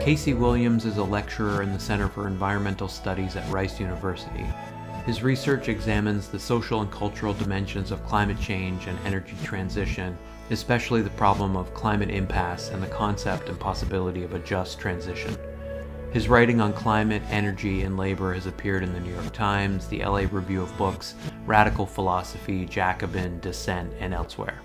Casey Williams is a lecturer in the Center for Environmental Studies at Rice University. His research examines the social and cultural dimensions of climate change and energy transition, especially the problem of climate impasse and the concept and possibility of a just transition. His writing on climate, energy, and labor has appeared in the New York Times, the LA Review of Books, Radical Philosophy, Jacobin, Dissent, and elsewhere.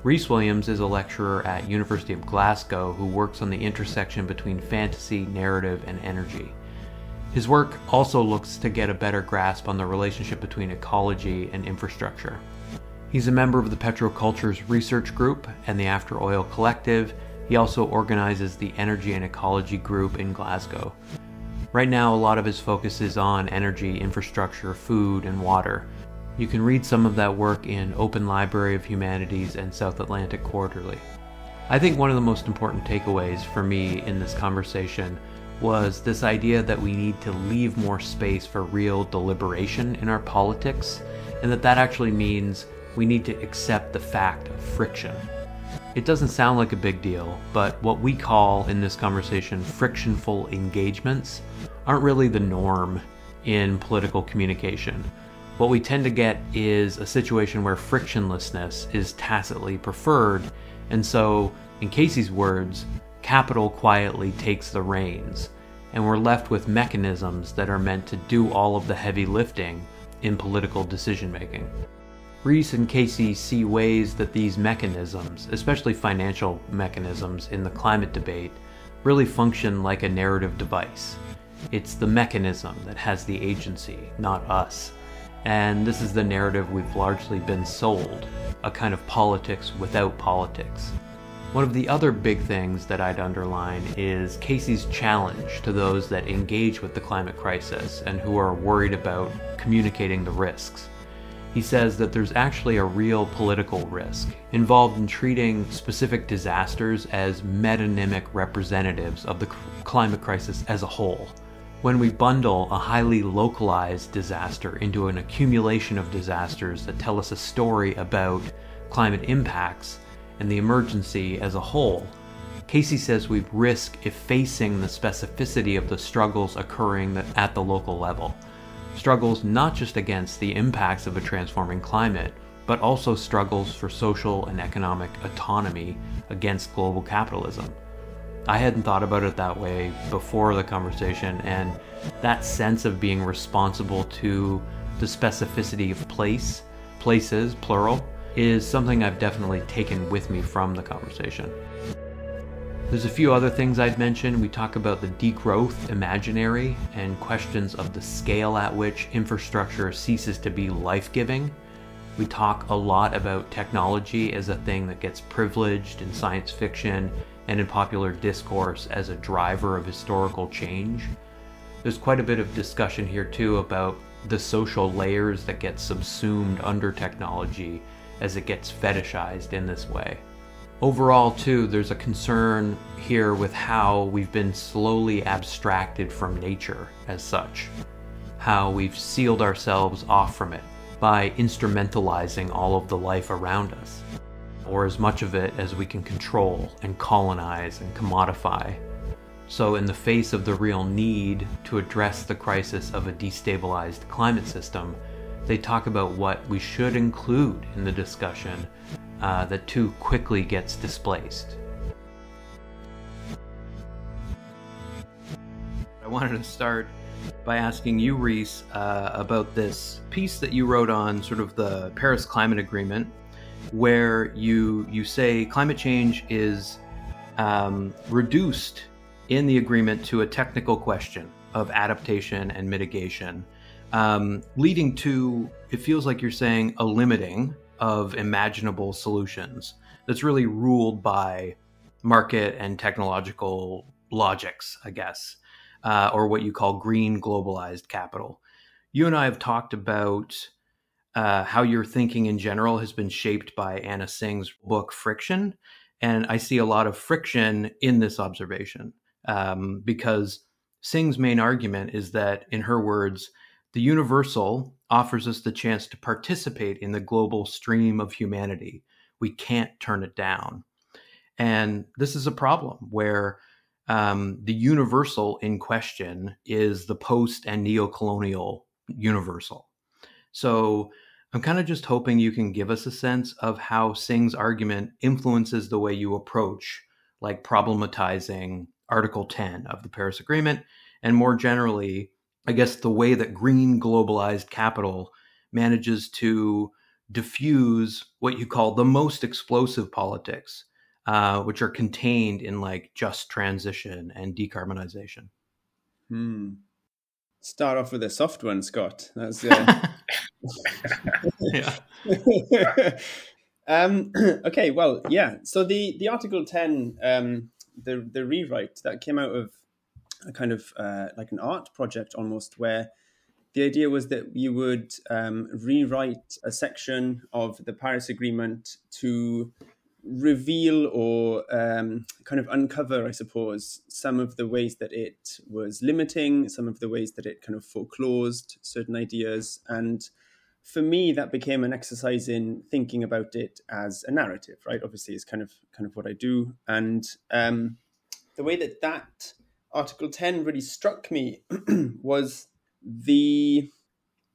Rhys Williams is a lecturer at University of Glasgow who works on the intersection between fantasy, narrative, and energy. His work also looks to get a better grasp on the relationship between ecology and infrastructure. He's a member of the Petrocultures Research Group and the After Oil Collective. He also organizes the Energy and Ecology Group in Glasgow. Right now, a lot of his focus is on energy, infrastructure, food, and water. You can read some of that work in Open Library of Humanities and South Atlantic Quarterly. I think one of the most important takeaways for me in this conversation was this idea that we need to leave more space for real deliberation in our politics, and that actually means we need to accept the fact of friction. It doesn't sound like a big deal, but what we call in this conversation frictionful engagements aren't really the norm in political communication. What we tend to get is a situation where frictionlessness is tacitly preferred, and so, in Casey's words, capital quietly takes the reins, and we're left with mechanisms that are meant to do all of the heavy lifting in political decision-making. Rhys and Casey see ways that these mechanisms, especially financial mechanisms in the climate debate, really function like a narrative device. It's the mechanism that has the agency, not us. And this is the narrative we've largely been sold, a kind of politics without politics. One of the other big things that I'd underline is Casey's challenge to those that engage with the climate crisis and who are worried about communicating the risks. He says that there's actually a real political risk involved in treating specific disasters as metonymic representatives of the climate crisis as a whole. When we bundle a highly localized disaster into an accumulation of disasters that tell us a story about climate impacts and the emergency as a whole, Casey says we risk effacing the specificity of the struggles occurring at the local level. Struggles not just against the impacts of a transforming climate, but also struggles for social and economic autonomy against global capitalism. I hadn't thought about it that way before the conversation, and that sense of being responsible to the specificity of places, plural, is something I've definitely taken with me from the conversation. There's a few other things I'd mention. We talk about the degrowth imaginary and questions of the scale at which infrastructure ceases to be life-giving. We talk a lot about technology as a thing that gets privileged in science fiction and in popular discourse as a driver of historical change. There's quite a bit of discussion here too about the social layers that get subsumed under technology as it gets fetishized in this way. Overall too, there's a concern here with how we've been slowly abstracted from nature as such, how we've sealed ourselves off from it by instrumentalizing all of the life around us, or as much of it as we can control and colonize and commodify. So in the face of the real need to address the crisis of a destabilized climate system, they talk about what we should include in the discussion that too quickly gets displaced. I wanted to start by asking you, Rhys, about this piece that you wrote on sort of the Paris Climate Agreement, where you say climate change is reduced in the agreement to a technical question of adaptation and mitigation, leading to, it feels like you're saying, a limiting of imaginable solutions that's really ruled by market and technological logics, I guess, or what you call green globalized capital. You and I have talked about how your thinking in general has been shaped by Anna Singh's book, Friction. And I see a lot of friction in this observation because Singh's main argument is that, in her words, the universal offers us the chance to participate in the global stream of humanity. We can't turn it down. And this is a problem where the universal in question is the post and neo-colonial universal. So I'm kind of just hoping you can give us a sense of how Singh's argument influences the way you approach, like, problematizing Article 10 of the Paris Agreement, and more generally, I guess, the way that green globalized capital manages to diffuse what you call the most explosive politics, which are contained in, like, just transition and decarbonization. Start off with a soft one, Scott. That's yeah. Okay, well, yeah. So the Article 10, the rewrite that came out of a kind of like an art project almost, where the idea was that you would rewrite a section of the Paris Agreement to reveal or kind of uncover, I suppose, some of the ways that it was limiting, some of the ways that it kind of foreclosed certain ideas. And for me, that became an exercise in thinking about it as a narrative, right? Obviously, it's kind of what I do. And the way that Article 10 really struck me was the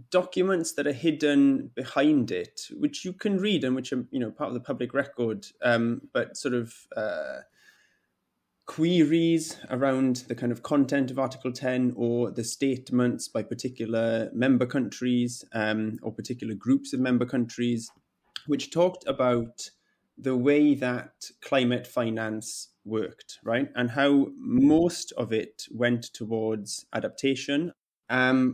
documents that are hidden behind it, which you can read and which are, part of the public record, but sort of queries around the kind of content of Article 10 or the statements by particular member countries or particular groups of member countries, which talked about the way that climate finance worked, right? And how most of it went towards adaptation,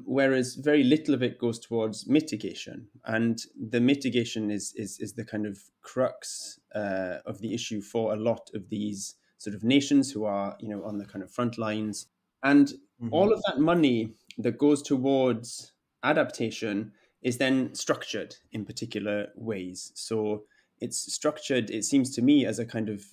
whereas very little of it goes towards mitigation. And the mitigation is the kind of crux of the issue for a lot of these sort of nations who are, on the kind of front lines. And all of that money that goes towards adaptation is then structured in particular ways. So it's structured, it seems to me, as a kind of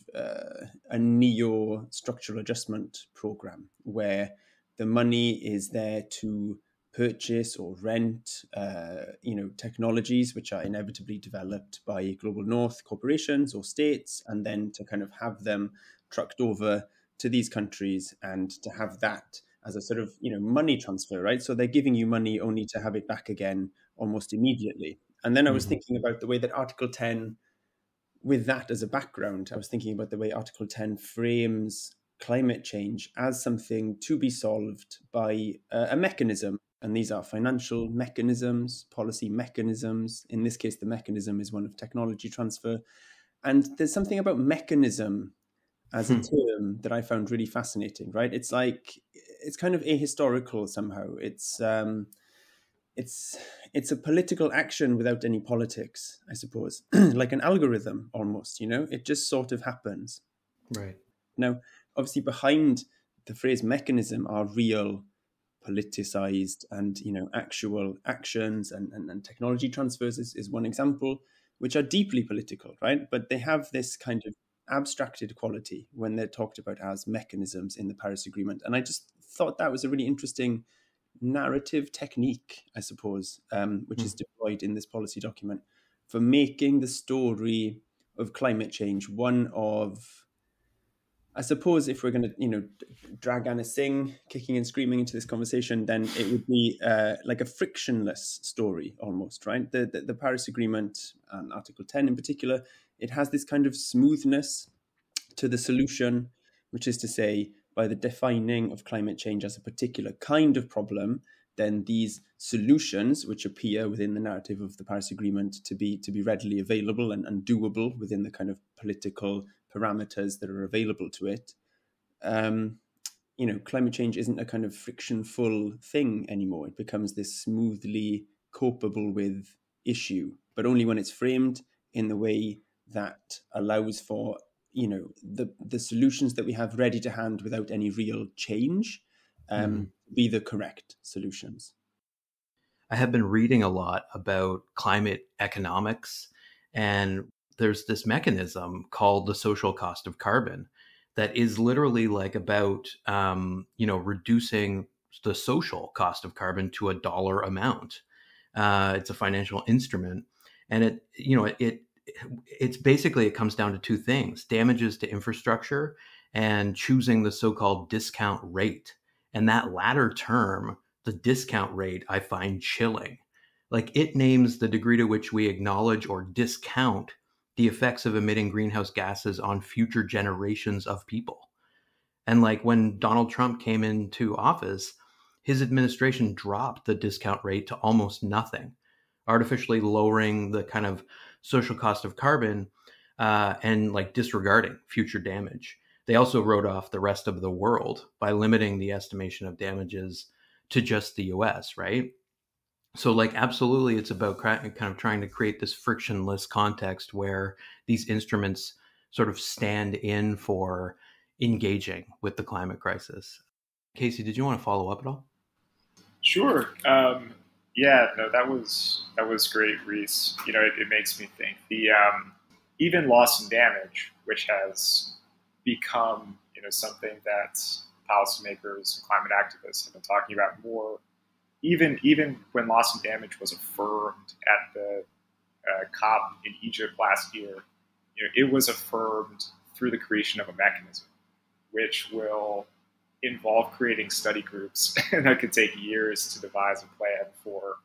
a neo-structural adjustment program, where the money is there to purchase or rent, technologies which are inevitably developed by global north corporations or states, and then to kind of have them trucked over to these countries and to have that as a sort of, money transfer, right? So they're giving you money only to have it back again almost immediately. And then I was thinking about the way that Article 10, with that as a background, I was thinking about the way Article 10 frames climate change as something to be solved by a mechanism. And these are financial mechanisms, policy mechanisms. In this case, the mechanism is one of technology transfer. And there's something about mechanism as a term that I found really fascinating, right? It's like, it's kind of ahistorical somehow. It's a political action without any politics, I suppose, like an algorithm almost, it just sort of happens. Right. Now, obviously behind the phrase mechanism are real politicized and, actual actions and technology transfers is one example, which are deeply political, right? But they have this kind of abstracted quality when they're talked about as mechanisms in the Paris Agreement. And I just thought that was a really interesting narrative technique, I suppose, which is deployed in this policy document for making the story of climate change one of, I suppose, if we're going to, drag Anna Singh kicking and screaming into this conversation, then it would be like a frictionless story almost, right? The Paris Agreement, and Article 10 in particular, it has this kind of smoothness to the solution, which is to say, by the defining of climate change as a particular kind of problem, then these solutions, which appear within the narrative of the Paris Agreement to be readily available and doable within the kind of political parameters that are available to it, climate change isn't a kind of friction-full thing anymore. It becomes this smoothly copable with issue, but only when it's framed in the way that allows for the solutions that we have ready to hand without any real change be the correct solutions. I have been reading a lot about climate economics, and there's this mechanism called the social cost of carbon that is literally like about reducing the social cost of carbon to a dollar amount. It's a financial instrument, and it's basically, it comes down to two things: damages to infrastructure and choosing the so-called discount rate. And that latter term, the discount rate, I find chilling. Like, it names the degree to which we acknowledge or discount the effects of emitting greenhouse gases on future generations of people. And like when Donald Trump came into office, his administration dropped the discount rate to almost nothing, artificially lowering the kind of social cost of carbon and like disregarding future damage. They also wrote off the rest of the world by limiting the estimation of damages to just the US, right? So like, absolutely, it's about kind of trying to create this frictionless context where these instruments sort of stand in for engaging with the climate crisis. Casey, did you want to follow up at all? Sure. Yeah, no, that was great, Rhys. It makes me think the even loss and damage, which has become something that policymakers and climate activists have been talking about more. Even when loss and damage was affirmed at the COP in Egypt last year, it was affirmed through the creation of a mechanism, which will involve creating study groups that could take years to devise a plan for,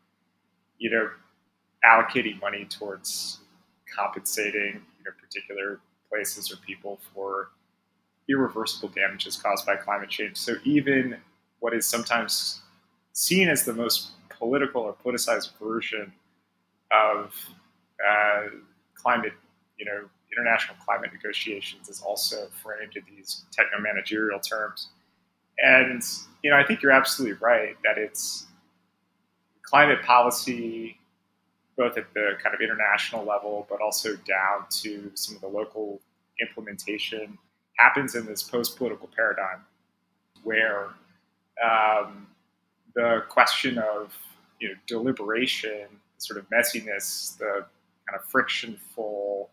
allocating money towards compensating, particular places or people for irreversible damages caused by climate change. So even what is sometimes seen as the most political or politicized version of climate, international climate negotiations is also framed in these techno-managerial terms. And, I think you're absolutely right that it's climate policy, both at the kind of international level, but also down to some of the local implementation, happens in this post-political paradigm where the question of deliberation, sort of messiness, the kind of frictionful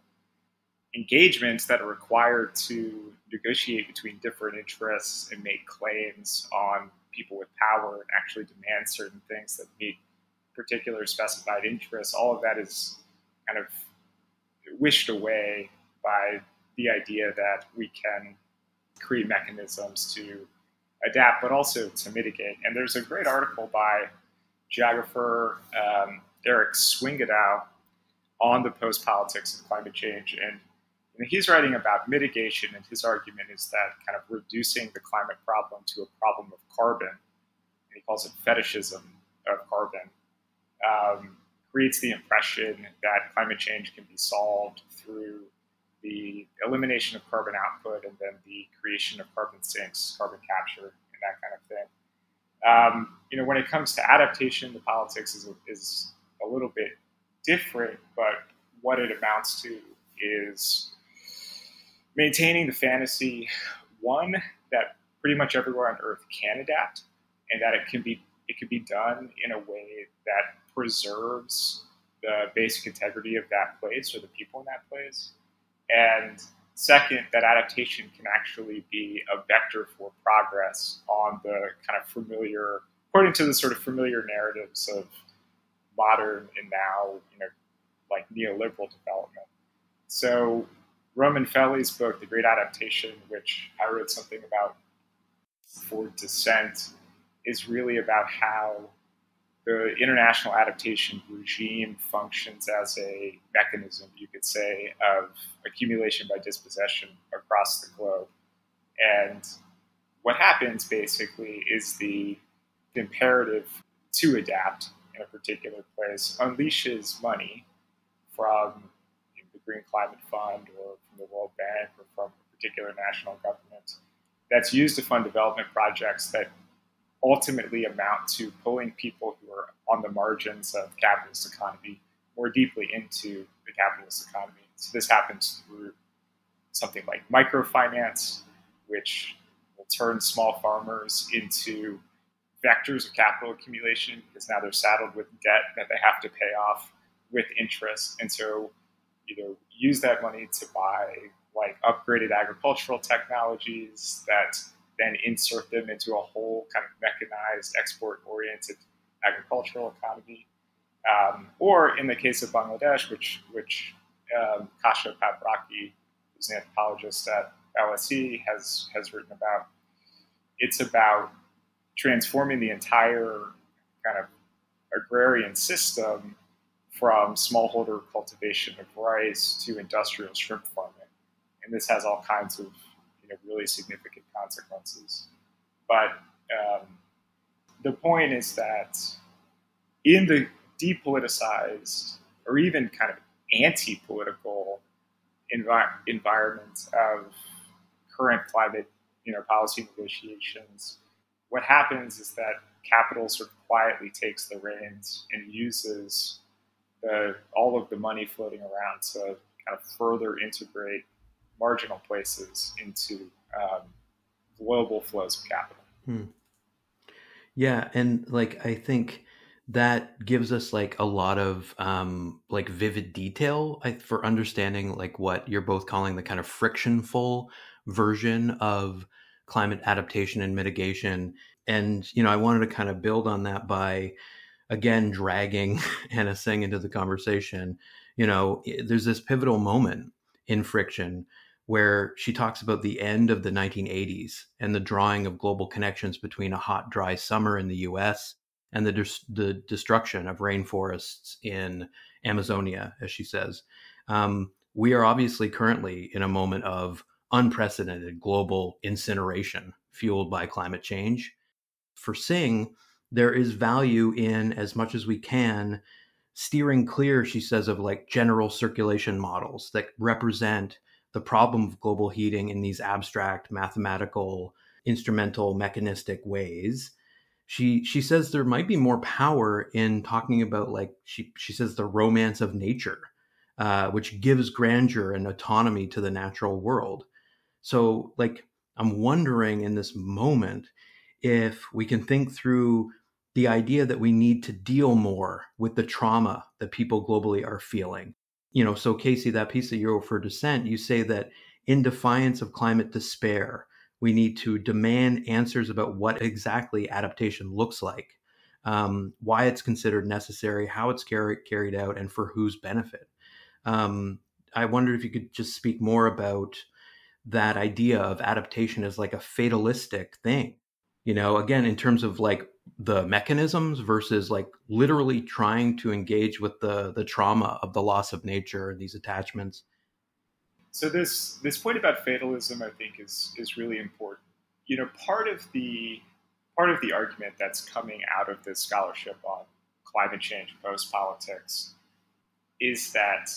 engagements that are required to negotiate between different interests and make claims on people with power and actually demand certain things that meet particular specified interests, all of that is kind of wished away by the idea that we can create mechanisms to adapt, but also to mitigate. And there's a great article by geographer Eric Swingadow on the post-politics of climate change. And he's writing about mitigation, and his argument is that kind of reducing the climate problem to a problem of carbon, and he calls it fetishism of carbon, creates the impression that climate change can be solved through the elimination of carbon output and then the creation of carbon sinks, carbon capture, and that kind of thing. When it comes to adaptation, the politics is a little bit different, but what it amounts to is maintaining the fantasy, one, that pretty much everywhere on Earth can adapt, and that it can be done in a way that preserves the basic integrity of that place or the people in that place. And second, that adaptation can actually be a vector for progress on the kind of familiar, according to the sort of familiar narratives of modern and now, like neoliberal development. So Roman Felli's book, The Great Adaptation, which I wrote something about for Dissent, is really about how the international adaptation regime functions as a mechanism, you could say, of accumulation by dispossession across the globe. And what happens basically is the imperative to adapt in a particular place unleashes money from the Green Climate Fund or from the World Bank or from a particular national government that's used to fund development projects that ultimately amount to pulling people who are on the margins of capitalist economy more deeply into the capitalist economy. So this happens through something like microfinance, which will turn small farmers into vectors of capital accumulation because now they're saddled with debt that they have to pay off with interest. And so use that money to buy like upgraded agricultural technologies that then insert them into a whole kind of mechanized, export-oriented agricultural economy. Or in the case of Bangladesh, which Kasha Pabraki, who's an anthropologist at LSE has written about. It's about transforming the entire kind of agrarian system from smallholder cultivation of rice to industrial shrimp farming. And this has all kinds of really significant consequences. But the point is that in the depoliticized or even kind of anti-political environment of current climate policy negotiations, what happens is that capital sort of quietly takes the reins and uses all of the money floating around to kind of further integrate marginal places into global flows of capital. Yeah, and I think that gives us a lot of vivid detail for understanding what you're both calling the kind of frictionful version of climate adaptation and mitigation. And I wanted to kind of build on that by again dragging Anna Singh into the conversation. There's this pivotal moment in Friction where she talks about the end of the 1980s and the drawing of global connections between a hot, dry summer in the US and the destruction of rainforests in Amazonia, as she says. We are obviously currently in a moment of unprecedented global incineration fueled by climate change. For Singh, there is value in, as much as we can, steering clear, she says, of general circulation models that represent the problem of global heating in these abstract, mathematical, instrumental, mechanistic ways. She says there might be more power in talking about, she says, the romance of nature, which gives grandeur and autonomy to the natural world. So, I'm wondering in this moment if we can think through the idea that we need to deal more with the trauma that people globally are feeling. So Casey, that piece that you wrote for Dissent, you say that in defiance of climate despair, we need to demand answers about what exactly adaptation looks like, why it's considered necessary, how it's carried out, and for whose benefit. I wondered if you could just speak more about that idea of adaptation as a fatalistic thing, again, in terms of the mechanisms versus literally trying to engage with the trauma of the loss of nature and these attachments. So this point about fatalism, I think, is really important. Part of the argument that's coming out of this scholarship on climate change post-politics is that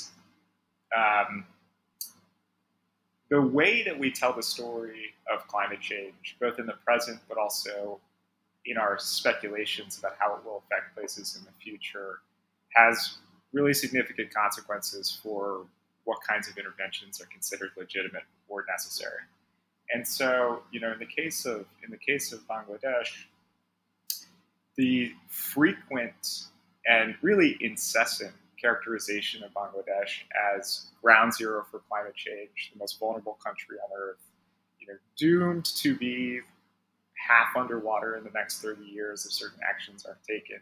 the way that we tell the story of climate change, both in the present but also in our speculations about how it will affect places in the future, has really significant consequences for what kinds of interventions are considered legitimate or necessary. And so, in the case of Bangladesh, the frequent and really incessant characterization of Bangladesh as ground zero for climate change, the most vulnerable country on earth, doomed to be half underwater in the next 30 years if certain actions aren't taken.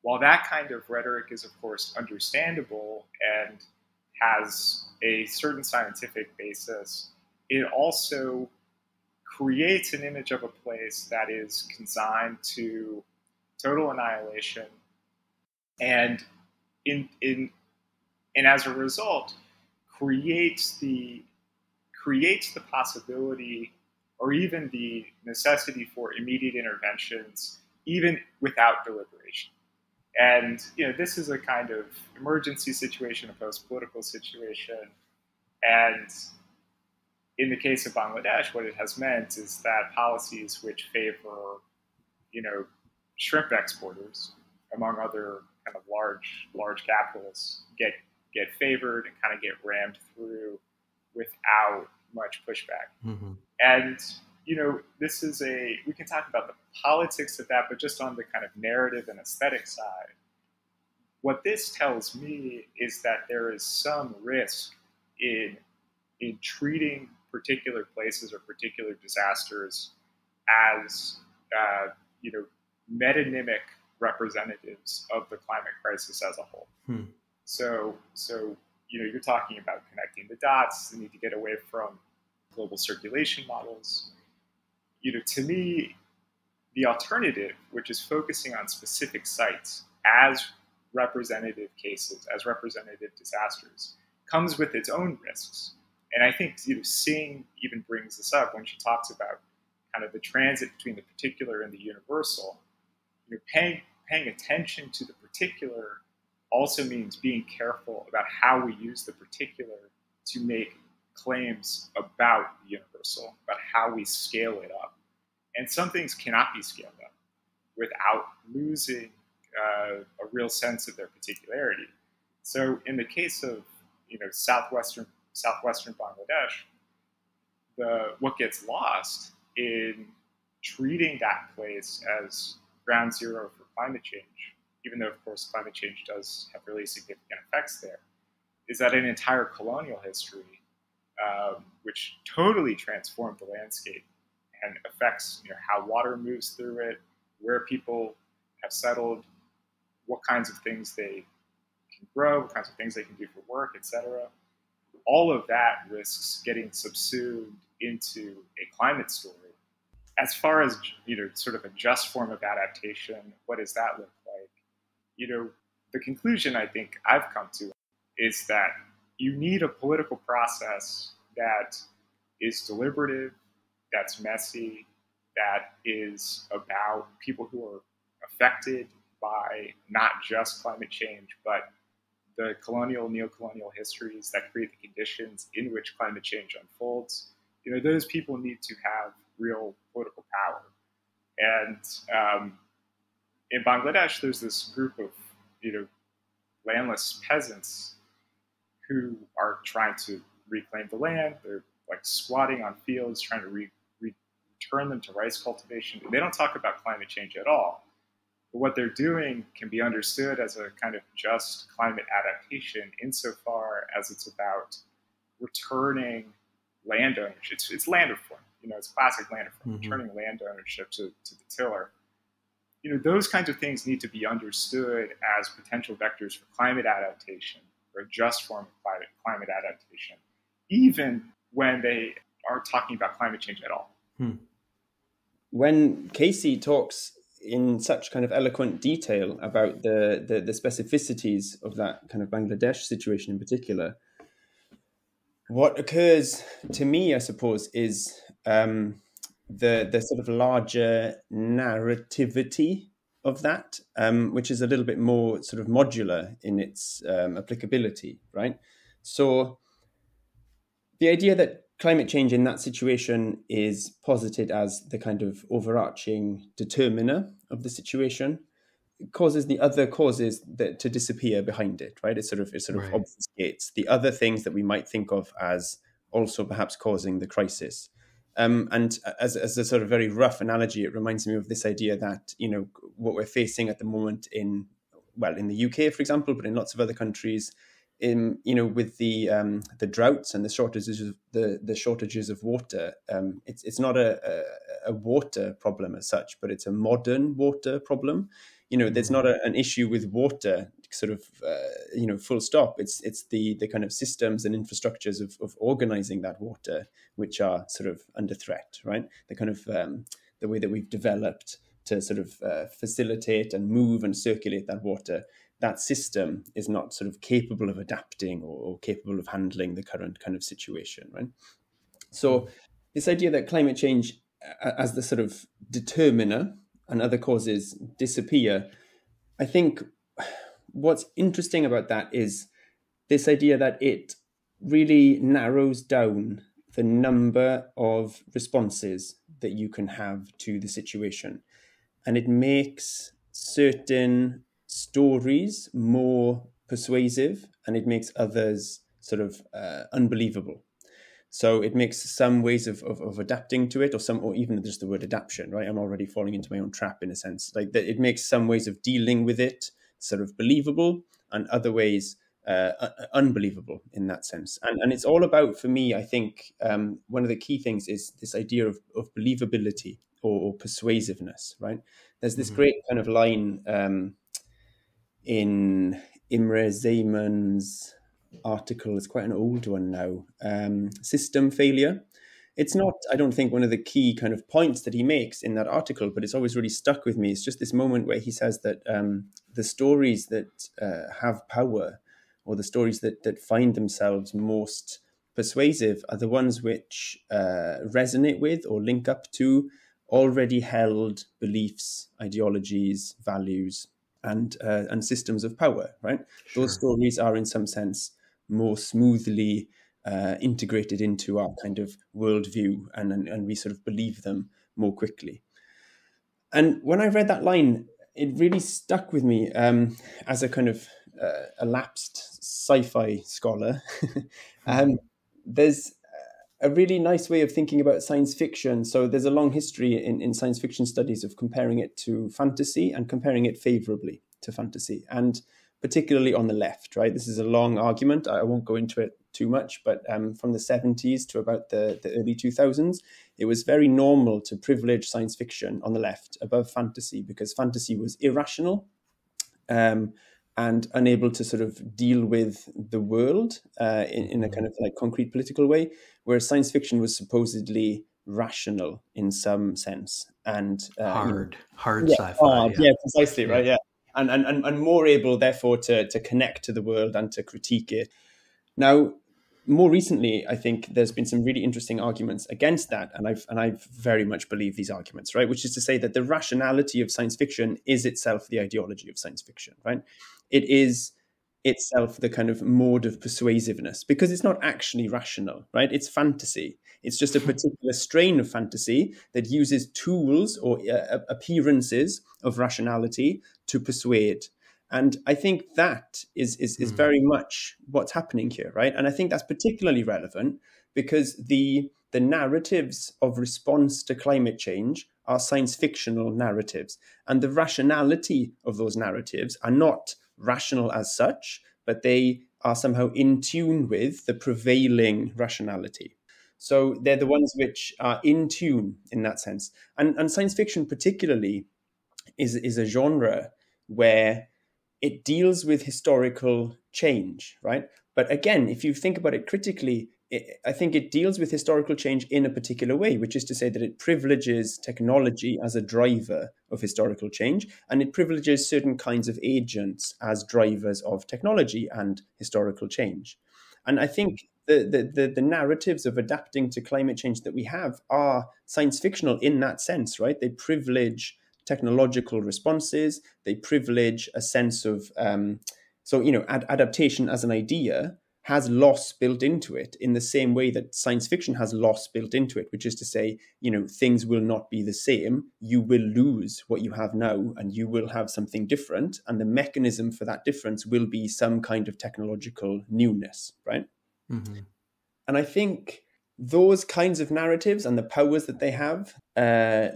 While that kind of rhetoric is, of course, understandable and has a certain scientific basis, it also creates an image of a place that is consigned to total annihilation, and as a result, creates the possibility or even the necessity for immediate interventions, even without deliberation. And this is a kind of emergency situation, a post-political situation. And in the case of Bangladesh, what it has meant is that policies which favor, shrimp exporters, among other kind of large capitalists, get favored and kind of get rammed through without much pushback. Mm-hmm. And this is we can talk about the politics of that, but just on the kind of narrative and aesthetic side, what this tells me is that there is some risk in treating particular places or particular disasters as metonymic representatives of the climate crisis as a whole. So you're talking about connecting the dots, the need to get away from global circulation models. To me, the alternative, which is focusing on specific sites as representative cases, as representative disasters, comes with its own risks. And I think Singh even brings this up when she talks about kind of the transit between the particular and the universal. Paying attention to the particular also means being careful about how we use the particular to make claims about the universal, about how we scale it up. And some things cannot be scaled up without losing a real sense of their particularity. So in the case of southwestern Bangladesh, what gets lost in treating that place as ground zero for climate change, even though of course climate change does have really significant effects there, is that an entire colonial history, which totally transformed the landscape and affects how water moves through it, where people have settled, what kinds of things they can grow, what kinds of things they can do for work, etc. All of that risks getting subsumed into a climate story. As far as sort of a just form of adaptation, what does that look like? The conclusion I think I've come to is that you need a political process that is deliberative, that's messy, that is about people who are affected by not just climate change, but the colonial, neocolonial histories that create the conditions in which climate change unfolds. Those people need to have real political power. And in Bangladesh, there's this group of, landless peasants who are trying to reclaim the land. They're like squatting on fields, trying to return them to rice cultivation. They don't talk about climate change at all. But what they're doing can be understood as a kind of just climate adaptation insofar as it's about returning land ownership. It's land reform. It's classic land reform, returning land ownership to the tiller. Those kinds of things need to be understood as potential vectors for climate adaptation, or a just form of climate adaptation, even when they aren't talking about climate change at all. When Casey talks in such kind of eloquent detail about the specificities of that kind of Bangladesh situation in particular, what occurs to me, I suppose, is the sort of larger narrativity of that, which is a little bit more sort of modular in its applicability, right? So the idea that climate change in that situation is posited as the kind of overarching determiner of the situation causes the other causes to disappear behind it, right? It sort of Right. obfuscates the other things that we might think of as also perhaps causing the crisis. And as a sort of very rough analogy, it reminds me of this idea that, what we're facing at the moment in the UK, for example, but in lots of other countries, with the droughts and the shortages of water, it's not a water problem as such, but it's a modern water problem. There's not an issue with water, sort of, full stop. It's the kind of systems and infrastructures of organizing that water which are sort of under threat, right? The kind of the way that we've developed to sort of facilitate and move and circulate that water. That system is not sort of capable of adapting or capable of handling the current kind of situation, right? So this idea that climate change as the sort of determiner and other causes disappear, I think what's interesting about that is this idea that it really narrows down the number of responses that you can have to the situation. And it makes certain stories more persuasive and it makes others sort of unbelievable. So it makes some ways of adapting to it, or even just the word adaptation, right? I'm already falling into my own trap in a sense. Like that, it makes some ways of dealing with it sort of believable, and other ways unbelievable in that sense. And it's all about, for me, I think one of the key things is this idea of believability or persuasiveness, right? There's this great kind of line in Imre Zayman's article. It's quite an old one now. System failure, it's not, I don't think, one of the key kind of points that he makes in that article, but it's always really stuck with me. It's just this moment where he says that the stories that have power, or the stories that find themselves most persuasive, are the ones which resonate with or link up to already held beliefs, ideologies, values, and systems of power, right? Sure. Those stories are in some sense more smoothly integrated into our kind of worldview, and we sort of believe them more quickly. And when I read that line, it really stuck with me as a kind of a lapsed sci-fi scholar. There's a really nice way of thinking about science fiction. So there's a long history in science fiction studies of comparing it to fantasy and comparing it favorably to fantasy, and particularly on the left, right? This is a long argument. I won't go into it too much, but from the 70s to about the early 2000s, it was very normal to privilege science fiction on the left above fantasy, because fantasy was irrational and unable to sort of deal with the world in a kind of like concrete political way, whereas science fiction was supposedly rational in some sense, and hard sci-fi. Yeah, precisely, right? Yeah. And more able, therefore, to connect to the world and to critique it. Now, more recently, I think there's been some really interesting arguments against that, and I very much believe these arguments, right? Which is to say that the rationality of science fiction is itself the ideology of science fiction, right? It is itself the kind of mode of persuasiveness, because it's not actually rational, right? It's fantasy. It's just a particular strain of fantasy that uses tools or appearances of rationality to persuade. And I think that is very much what's happening here, right? And I think that's particularly relevant because the narratives of response to climate change are science fictional narratives. And the rationality of those narratives are not rational as such, but they are somehow in tune with the prevailing rationality. So they're the ones which are in tune in that sense. And science fiction particularly is a genre where it deals with historical change, right? But again, if you think about it critically, I think it deals with historical change in a particular way, which is to say that it privileges technology as a driver of historical change, and it privileges certain kinds of agents as drivers of technology and historical change. And I think the narratives of adapting to climate change that we have are science fictional in that sense, right? They privilege technological responses. They privilege a sense of, adaptation as an idea has loss built into it in the same way that science fiction has loss built into it, which is to say, things will not be the same. You will lose what you have now and you will have something different. And the mechanism for that difference will be some kind of technological newness, right? Mm-hmm. And I think those kinds of narratives and the powers that they have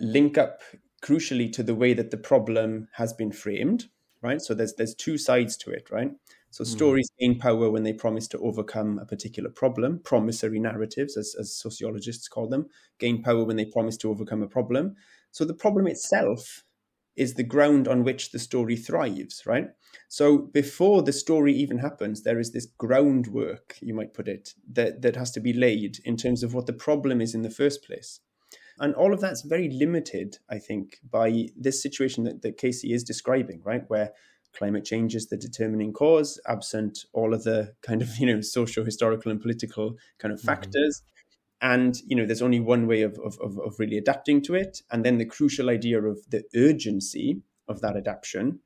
link up crucially to the way that the problem has been framed, right? So there's two sides to it, right? So stories gain power when they promise to overcome a particular problem. Promissory narratives, as sociologists call them, gain power when they promise to overcome a problem. So the problem itself is the ground on which the story thrives, right? So before the story even happens, there is this groundwork, you might put it, that has to be laid in terms of what the problem is in the first place. And all of that's very limited, I think, by this situation that Casey is describing, right? Where climate change is the determining cause, absent all of the kind of, socio-historical and political kind of factors. And, there's only one way of really adapting to it. And then the crucial idea of the urgency of that adaptation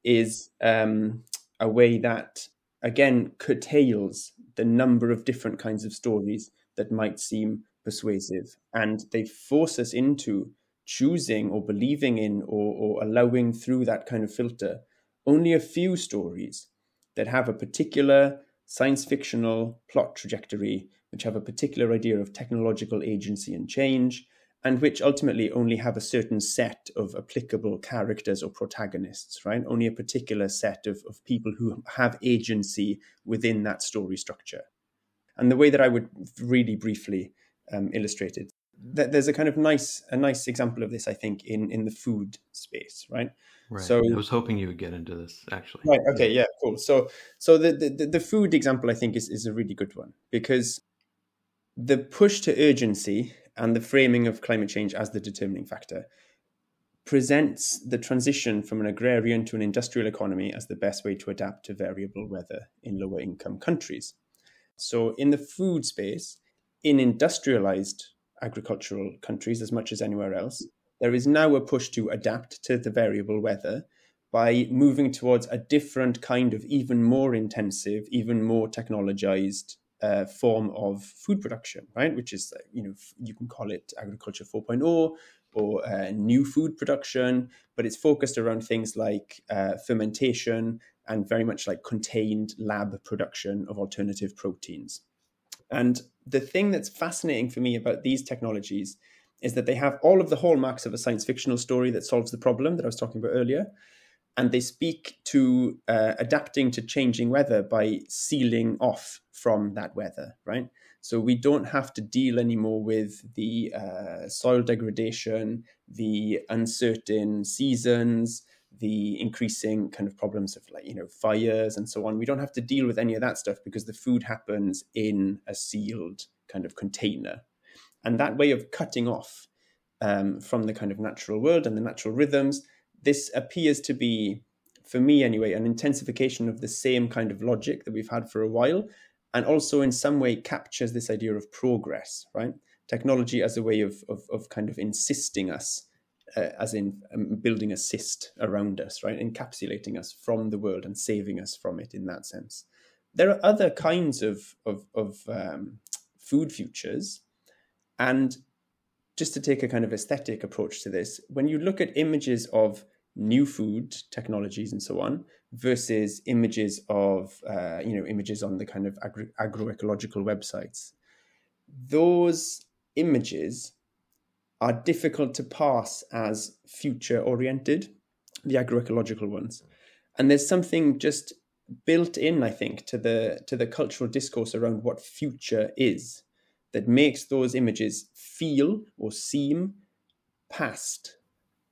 is a way that, again, curtails the number of different kinds of stories that might seem persuasive. And they force us into choosing or believing in or allowing through that kind of filter only a few stories that have a particular science fictional plot trajectory, which have a particular idea of technological agency and change, and which ultimately only have a certain set of applicable characters or protagonists, right? Only a particular set of people who have agency within that story structure. And the way that I would really briefly illustrate it, there's a kind of nice example of this, I think, in the food space, right? Right. So I was hoping you would get into this, actually. Right. Okay. Yeah. Cool. So the food example, I think, is a really good one, because the push to urgency and the framing of climate change as the determining factor presents the transition from an agrarian to an industrial economy as the best way to adapt to variable weather in lower income countries. So in the food space, in industrialized agricultural countries, as much as anywhere else, there is now a push to adapt to the variable weather by moving towards a different kind of even more intensive, even more technologized form of food production, right? Which is, you can call it agriculture 4.0 or new food production, but it's focused around things like fermentation and very much like contained lab production of alternative proteins. And the thing that's fascinating for me about these technologies is that they have all of the hallmarks of a science fictional story that solves the problem that I was talking about earlier. And they speak to adapting to changing weather by sealing off from that weather, right? So we don't have to deal anymore with the soil degradation, the uncertain seasons, the increasing kind of problems of fires and so on. We don't have to deal with any of that stuff because the food happens in a sealed kind of container. And that way of cutting off from the kind of natural world and the natural rhythms, this appears to be, for me anyway, an intensification of the same kind of logic that we've had for a while, and also in some way captures this idea of progress, right? Technology as a way of kind of insisting us, as in building a cyst around us, right? Encapsulating us from the world and saving us from it in that sense. There are other kinds of food futures. And just to take a kind of aesthetic approach to this, when you look at images of new food technologies and so on versus images of images on the kind of agroecological websites, those images are difficult to pass as future oriented, the agroecological ones. And there's something just built in, I think, to the cultural discourse around what future is that makes those images feel or seem past.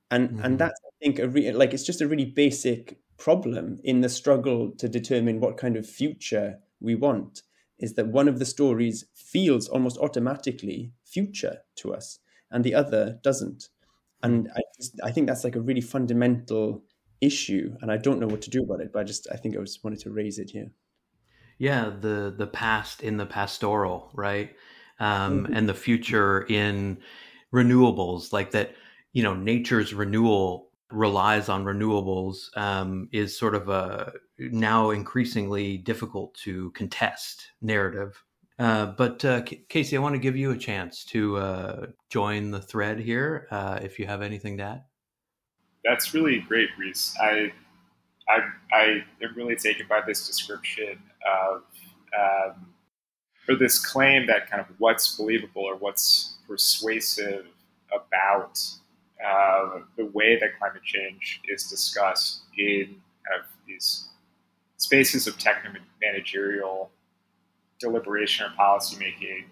And that's, I think, it's just a really basic problem in the struggle to determine what kind of future we want, is that one of the stories feels almost automatically future to us and the other doesn't. And I think that's like a really fundamental issue, and I don't know what to do about it, but I think I just wanted to raise it here. Yeah, the past in the pastoral, right? And the future in renewables, like that, nature's renewal relies on renewables, is sort of a now increasingly difficult to contest narrative. But Casey, I want to give you a chance to join the thread here, if you have anything to add. That's really great, Rhys. I am really taken by this description of, or this claim that kind of what's believable or what's persuasive about the way that climate change is discussed in kind of these spaces of techno-managerial deliberation or policymaking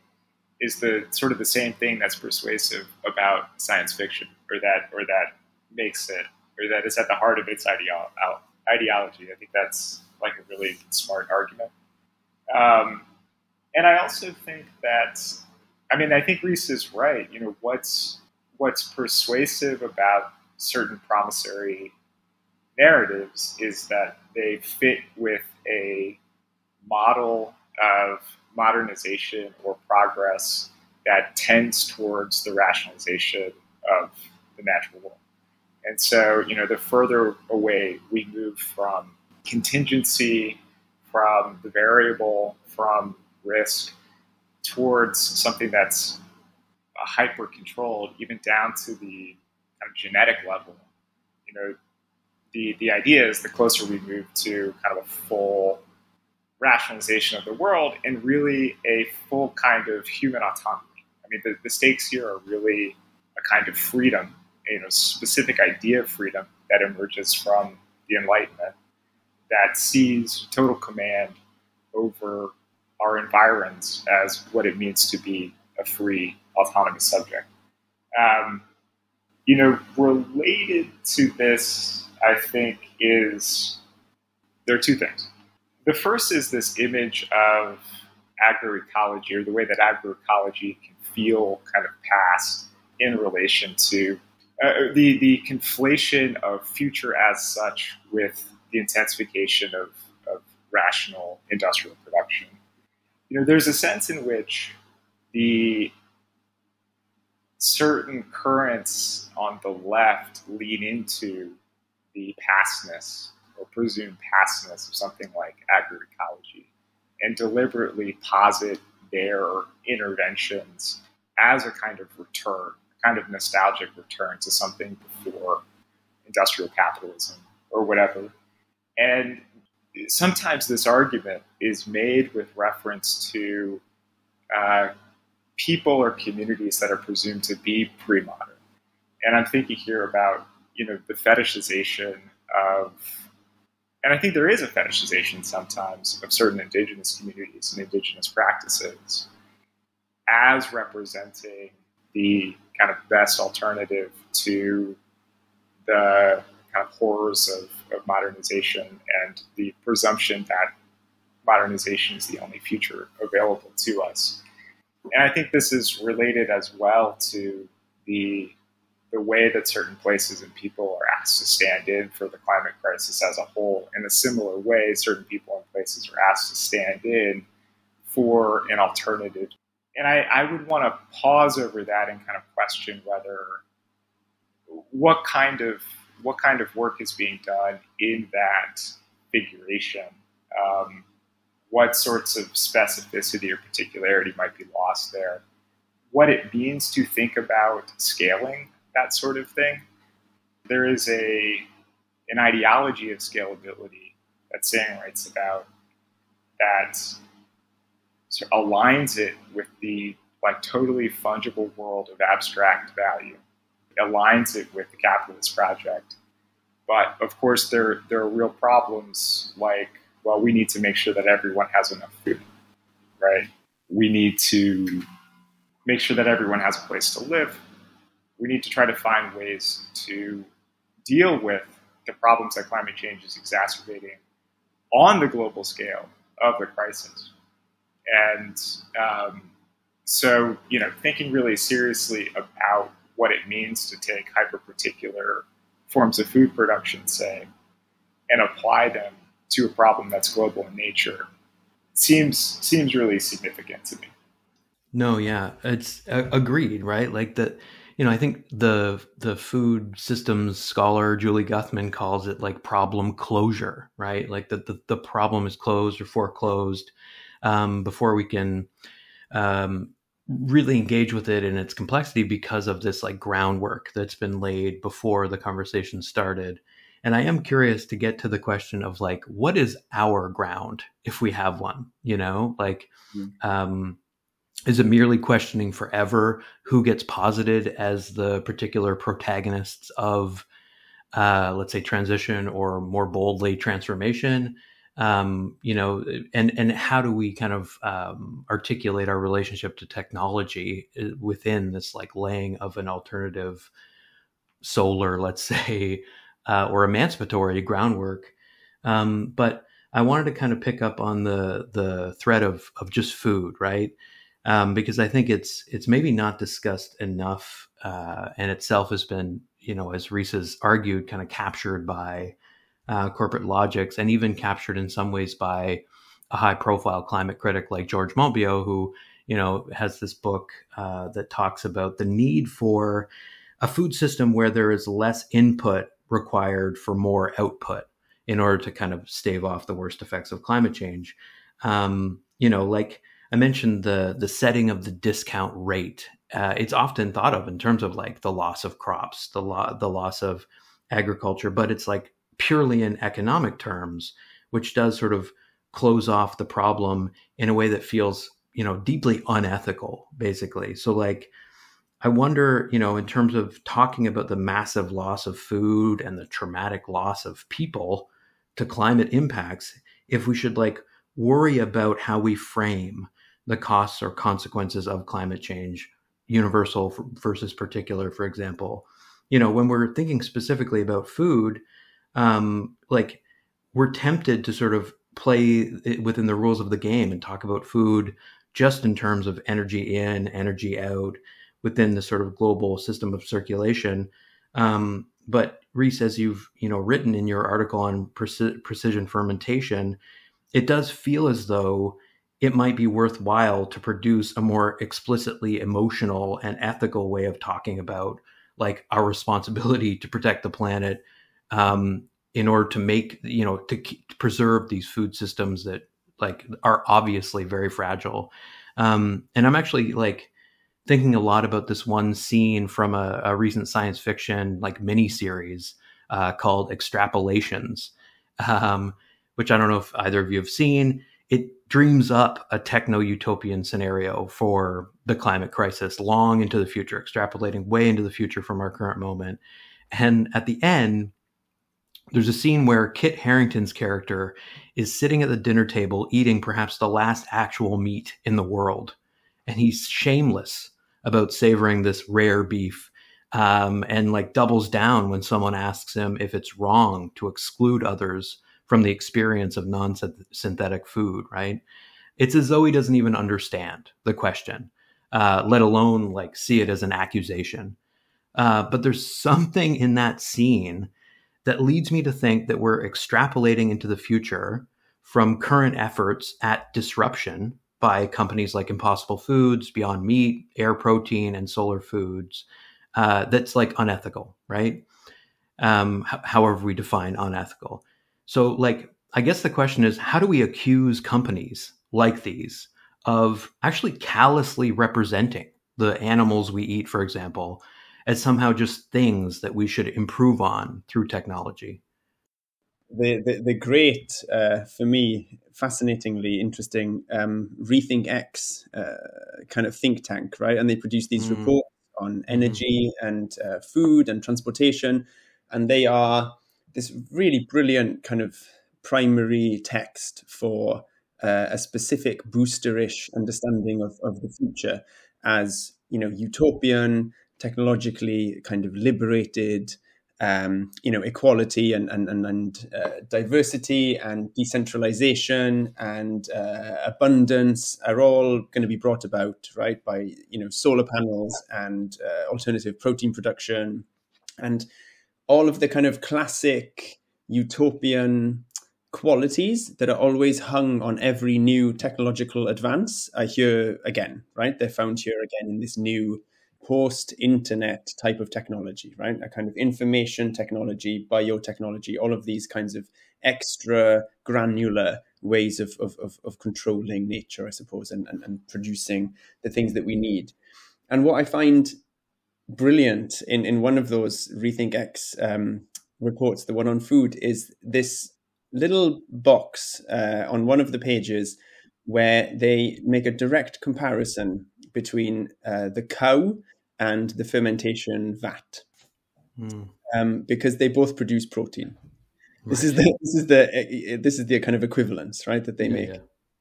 is the sort of the same thing that's persuasive about science fiction, or that makes it, or that is at the heart of its ideology. I think that's like a really smart argument. And I also think that, I think Rhys is right. What's persuasive about certain promissory narratives is that they fit with a model of modernization or progress that tends towards the rationalization of the natural world. And so, the further away we move from contingency, from the variable, from risk, towards something that's hyper-controlled, even down to the kind of genetic level. The idea is the closer we move to kind of a full rationalization of the world and really a full kind of human autonomy. The stakes here are really a kind of freedom, specific idea of freedom that emerges from the Enlightenment that sees total command over our environs as what it means to be a free, autonomous subject. Related to this, I think, there are two things. The first is this image of agroecology, or the way that agroecology can feel kind of past in relation to the conflation of future as such with the intensification of rational industrial production. There's a sense in which the certain currents on the left lean into the pastness or presumed pastness of something like agroecology and deliberately posit their interventions as a kind of return, a kind of nostalgic return to something before industrial capitalism or whatever. And sometimes this argument is made with reference to people or communities that are presumed to be pre-modern. And I'm thinking here about, the fetishization of, and I think there is a fetishization sometimes of certain indigenous communities and indigenous practices as representing the kind of best alternative to the kind of horrors of modernization and the presumption that modernization is the only future available to us. And I think this is related as well to the way that certain places and people are asked to stand in for the climate crisis as a whole. In a similar way, certain people and places are asked to stand in for an alternative. And I would want to pause over that and kind of question whether what kind of work is being done in that figuration. What sorts of specificity or particularity might be lost there, what it means to think about scaling that sort of thing. There is an ideology of scalability that Sang writes about that sort of aligns it with the totally fungible world of abstract value. It aligns it with the capitalist project. But of course, there are real problems we need to make sure that everyone has enough food, right? We need to make sure that everyone has a place to live. We need to try to find ways to deal with the problems that climate change is exacerbating on the global scale of the crisis. And so, thinking really seriously about what it means to take hyper-particular forms of food production, say, and apply them to a problem that's global in nature seems really significant to me. No, yeah, it's agreed, right? I think the food systems scholar Julie Guthman calls it problem closure, right? The problem is closed or foreclosed before we can really engage with it in its complexity because of this groundwork that's been laid before the conversation started. And I am curious to get to the question of what is our ground if we have one, is it merely questioning forever who gets posited as the particular protagonists of, let's say, transition or more boldly transformation? And how do we kind of articulate our relationship to technology within this laying of an alternative solar, let's say, or emancipatory groundwork. But I wanted to kind of pick up on the thread of just food, right? Because I think it's maybe not discussed enough, and itself has been, as Rhys has argued, kind of captured by corporate logics, and even captured in some ways by a high-profile climate critic like George Monbiot, who has this book that talks about the need for a food system where there is less input required for more output in order to kind of stave off the worst effects of climate change. I mentioned the setting of the discount rate. It's often thought of in terms of the loss of crops, the loss of agriculture, but it's purely in economic terms, which does sort of close off the problem in a way that feels, deeply unethical, basically. So I wonder, in terms of talking about the massive loss of food and the traumatic loss of people to climate impacts, if we should worry about how we frame the costs or consequences of climate change, universal versus particular, for example. When we're thinking specifically about food, we're tempted to sort of play it within the rules of the game and talk about food just in terms of energy in, energy out within the sort of global system of circulation. But Rhys, as you've written in your article on precision fermentation, it does feel as though it might be worthwhile to produce a more explicitly emotional and ethical way of talking about like our responsibility to protect the planet, in order to make, to preserve these food systems that like are obviously very fragile. And I'm actually like thinking a lot about this one scene from a recent science fiction like mini series called Extrapolations, which I don't know if either of you have seen. It dreams up a techno-utopian scenario for the climate crisis long into the future, extrapolating way into the future from our current moment. And at the end, there's a scene where Kit Harington's character is sitting at the dinner table eating perhaps the last actual meat in the world. And he's shameless about savoring this rare beef, and like doubles down when someone asks him if it's wrong to exclude others from the experience of non-synthetic food, right? It's as though he doesn't even understand the question, let alone like see it as an accusation. But there's something in that scene that leads me to think that we're extrapolating into the future from current efforts at disruption by companies like Impossible Foods, Beyond Meat, Air Protein, and Solar Foods, that's like unethical, right? However we define unethical. So like, I guess the question is, how do we accuse companies like these of actually callously representing the animals we eat, for example, as somehow just things that we should improve on through technology? The great, for me, fascinatingly interesting Rethink X kind of think tank, right? And they produce these reports on energy and food and transportation. And they are this really brilliant kind of primary text for a specific boosterish understanding of the future as, utopian, technologically kind of liberated, equality and diversity and decentralization and abundance are all going to be brought about, right, by, solar panels and alternative protein production and all of the kind of classic utopian qualities that are always hung on every new technological advance are here again, right? They're found here again in this new post-internet type of technology, right? A kind of information technology, biotechnology, all of these kinds of extra granular ways of controlling nature, I suppose, and producing the things that we need. And what I find brilliant in one of those Rethink X reports, the one on food, is this little box on one of the pages where they make a direct comparison between the cow and the fermentation vat, because they both produce protein. Right. This is the kind of equivalence, right, that they make. Yeah.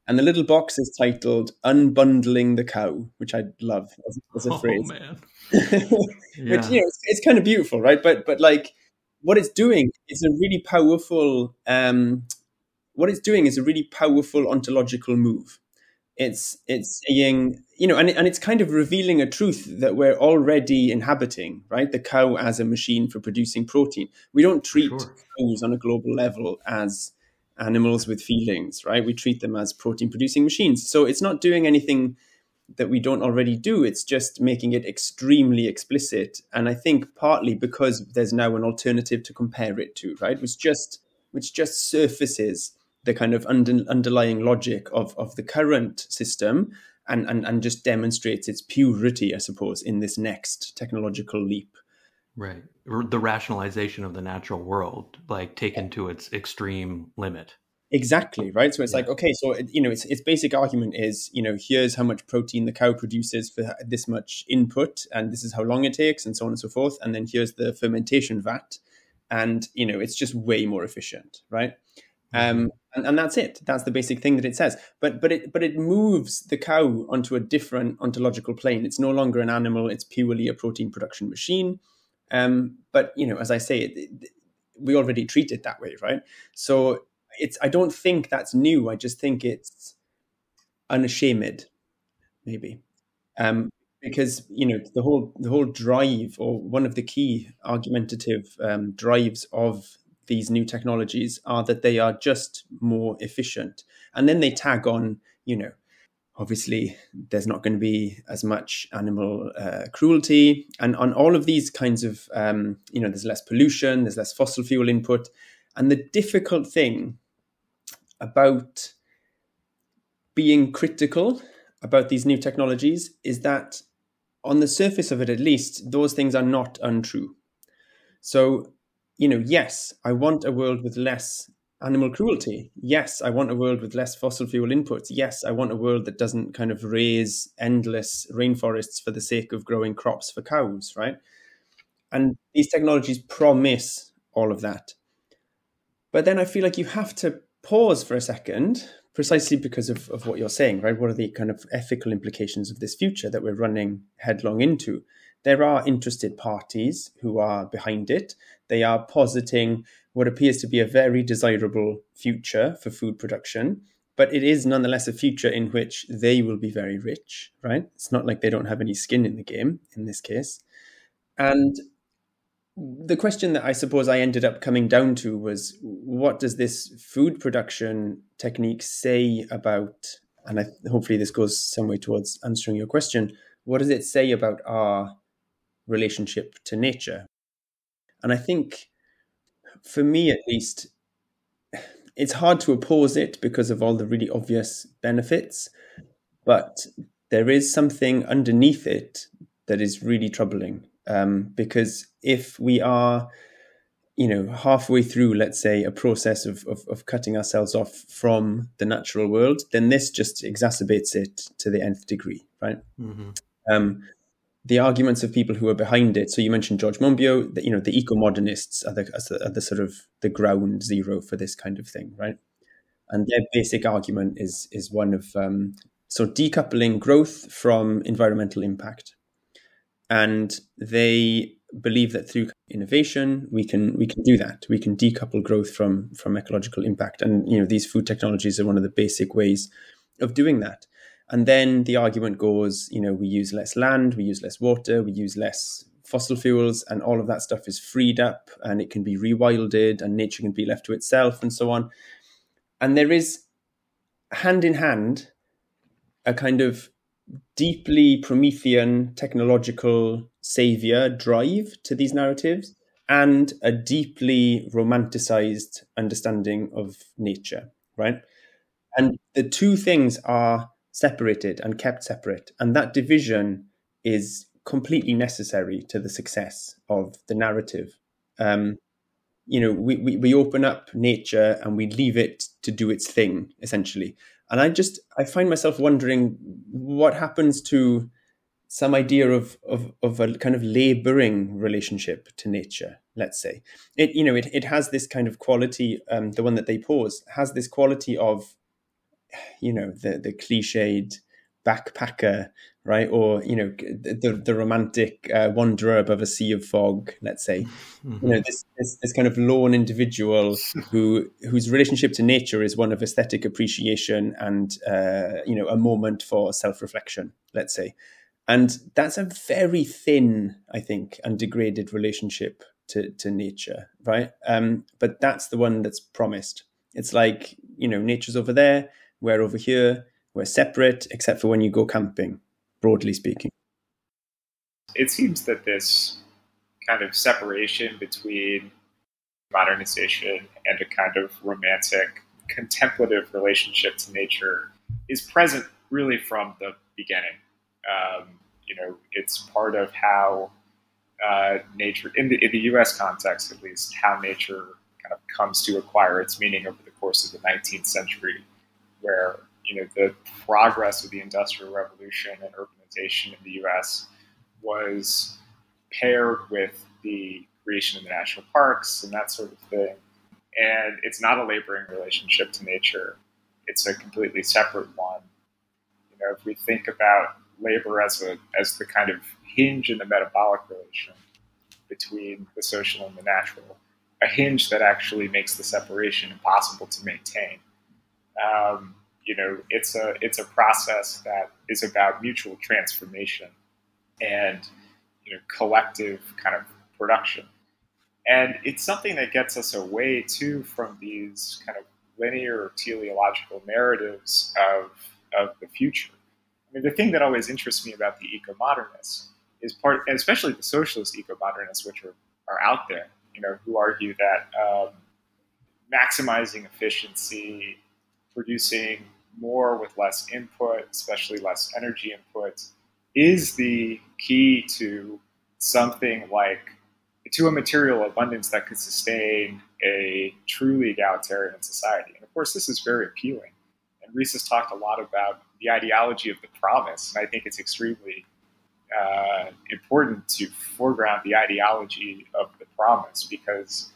And the little box is titled "Unbundling the Cow," which I love as a phrase. Oh man, which it's kind of beautiful, right? But like what it's doing is a really powerful. What it's doing is a really powerful ontological move. It's saying, and it's kind of revealing a truth that we're already inhabiting, right? The cow as a machine for producing protein. We don't treat cows on a global level as animals with feelings, right? We treat them as protein producing machines. So it's not doing anything that we don't already do. It's just making it extremely explicit. And I think partly because there's now an alternative to compare it to, right? Which just surfaces the kind of underlying logic of the current system and just demonstrates its purity, I suppose, in this next technological leap. Right. Or the rationalization of the natural world, like taken to its extreme limit. Exactly, right? So it's like, okay, so, its basic argument is, here's how much protein the cow produces for this much input, and this is how long it takes, and so on and so forth. And then here's the fermentation vat, and, it's just way more efficient, right? And that's it. That's the basic thing that it says. But it moves the cow onto a different ontological plane. It's no longer an animal. It's purely a protein production machine. But as I say, we already treat it that way, right? So I don't think that's new. I just think it's unashamed, maybe. Because the whole drive, or one of the key argumentative drives of these new technologies, are that they are just more efficient, and then they tag on, obviously there's not going to be as much animal cruelty, and on all of these kinds of there's less pollution, there's less fossil fuel input. And the difficult thing about being critical about these new technologies is that, on the surface of it at least, those things are not untrue. So, yes, I want a world with less animal cruelty. Yes, I want a world with less fossil fuel inputs. Yes, I want a world that doesn't kind of raise endless rainforests for the sake of growing crops for cows, right? And these technologies promise all of that. But then I feel like you have to pause for a second, precisely because of what you're saying, right? What are the kind of ethical implications of this future that we're running headlong into? There are interested parties who are behind it. They are positing what appears to be a very desirable future for food production, but it is nonetheless a future in which they will be very rich, right? It's not like they don't have any skin in the game in this case. And the question that I suppose I ended up coming down to was, what does this food production technique say about, and hopefully this goes some way towards answering your question, what does it say about our relationship to nature? And I think, for me at least, it's hard to oppose it because of all the really obvious benefits, but there is something underneath it that is really troubling. Because if we are, halfway through, let's say, a process of cutting ourselves off from the natural world, then this just exacerbates it to the nth degree, right? Mm-hmm. The arguments of people who are behind it. So you mentioned George Monbiot. The eco-modernists are the sort of the ground zero for this kind of thing, right? And their basic argument is one of decoupling growth from environmental impact. And they believe that through innovation, we can do that. We can decouple growth from ecological impact. And, these food technologies are one of the basic ways of doing that. And then the argument goes, we use less land, we use less water, we use less fossil fuels, and all of that stuff is freed up and it can be rewilded and nature can be left to itself and so on. And there is, hand in hand, a kind of deeply Promethean technological savior drive to these narratives, and a deeply romanticized understanding of nature, right? And the two things are separated and kept separate. And that division is completely necessary to the success of the narrative. We open up nature and we leave it to do its thing, essentially. And I find myself wondering what happens to some idea of a kind of laboring relationship to nature, let's say. It has this kind of quality, the one that they pose, has this quality of, the cliched backpacker, right? Or, the romantic wanderer above a sea of fog, let's say. Mm-hmm. This kind of lone individual whose relationship to nature is one of aesthetic appreciation and, a moment for self-reflection, let's say. And that's a very thin, I think, and degraded relationship to nature, right? But that's the one that's promised. It's like, nature's over there, we're over here, we're separate, except for when you go camping, broadly speaking. It seems that this kind of separation between modernization and a kind of romantic, contemplative relationship to nature is present really from the beginning. It's part of how nature, in the U.S. context at least, how nature kind of comes to acquire its meaning over the course of the 19th century, where the progress of the Industrial Revolution and urbanization in the U.S. was paired with the creation of the national parks and that sort of thing. And it's not a laboring relationship to nature. It's a completely separate one. If we think about labor as the kind of hinge in the metabolic relation between the social and the natural, a hinge that actually makes the separation impossible to maintain. It's a process that is about mutual transformation and collective kind of production. And it's something that gets us away too from these kind of linear or teleological narratives of the future. I mean, the thing that always interests me about the eco-modernists is and especially the socialist eco-modernists, which are out there, who argue that maximizing efficiency, producing more with less input, especially less energy input, is the key to something like, to a material abundance that could sustain a truly egalitarian society. And of course, this is very appealing. And Rhys has talked a lot about the ideology of the promise, and I think it's extremely important to foreground the ideology of the promise, because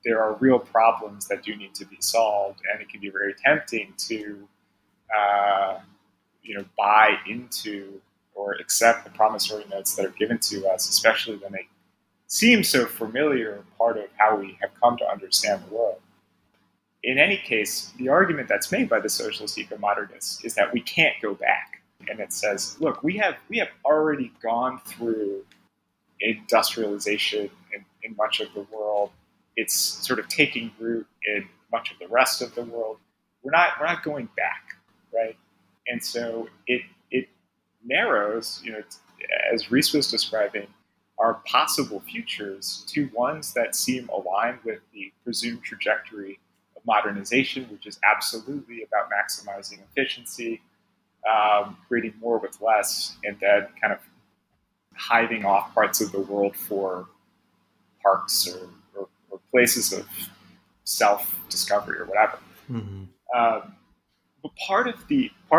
there are real problems that do need to be solved, and it can be very tempting to buy into or accept the promissory notes that are given to us, especially when they seem so familiar and part of how we have come to understand the world. In any case, the argument that's made by the socialist eco-modernists is that we can't go back. And it says, look, we have already gone through industrialization in much of the world. It's sort of taking root in much of the rest of the world. We're not going back, right? And so it narrows, as Rhys was describing, our possible futures to ones that seem aligned with the presumed trajectory of modernization, which is absolutely about maximizing efficiency, creating more with less, and then kind of hiving off parts of the world for parks or places of self-discovery or whatever. Mm-hmm. But part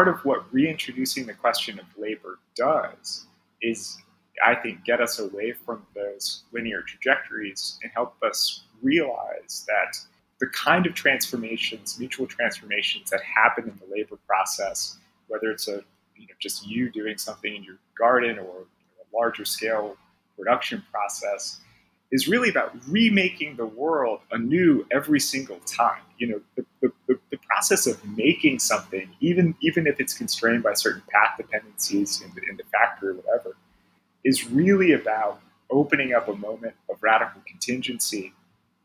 of what reintroducing the question of labor does is, I think, get us away from those linear trajectories and help us realize that the kind of transformations, mutual transformations that happen in the labor process, whether it's just you doing something in your garden or a larger scale production process, is really about remaking the world anew every single time. The process of making something, even if it's constrained by certain path dependencies in the factory or whatever, is really about opening up a moment of radical contingency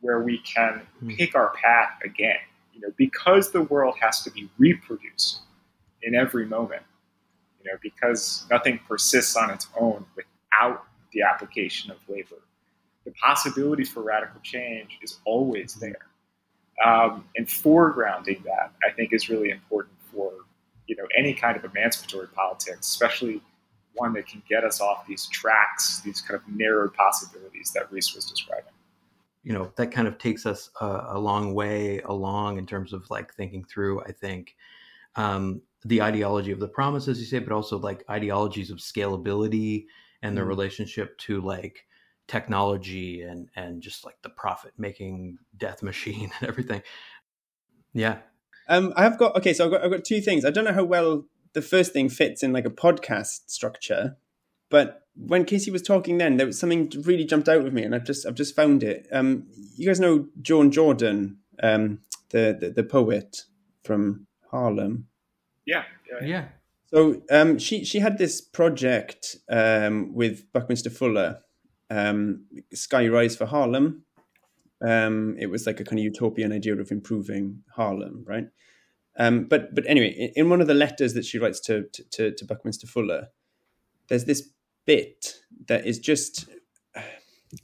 where we can pick our path again. Because the world has to be reproduced in every moment, because nothing persists on its own without the application of labor. The possibility for radical change is always there. And foregrounding that, I think, is really important for any kind of emancipatory politics, especially one that can get us off these tracks, these kind of narrowed possibilities that Rhys was describing. That kind of takes us a long way along in terms of like thinking through, I think, the ideology of the promise, as you say, but also like ideologies of scalability and the relationship to like technology and just like the profit making death machine and everything. Yeah. I've got two things. I don't know how well the first thing fits in like a podcast structure, but when Casey was talking then, there was something really jumped out with me, and I've just found it. You guys know Joan Jordan, the poet from Harlem? Yeah. So she had this project with Buckminster Fuller, Sky Rise for Harlem. It was like a kind of utopian idea of improving Harlem, right? But anyway, in one of the letters that she writes to Buckminster Fuller, there's this bit that is just,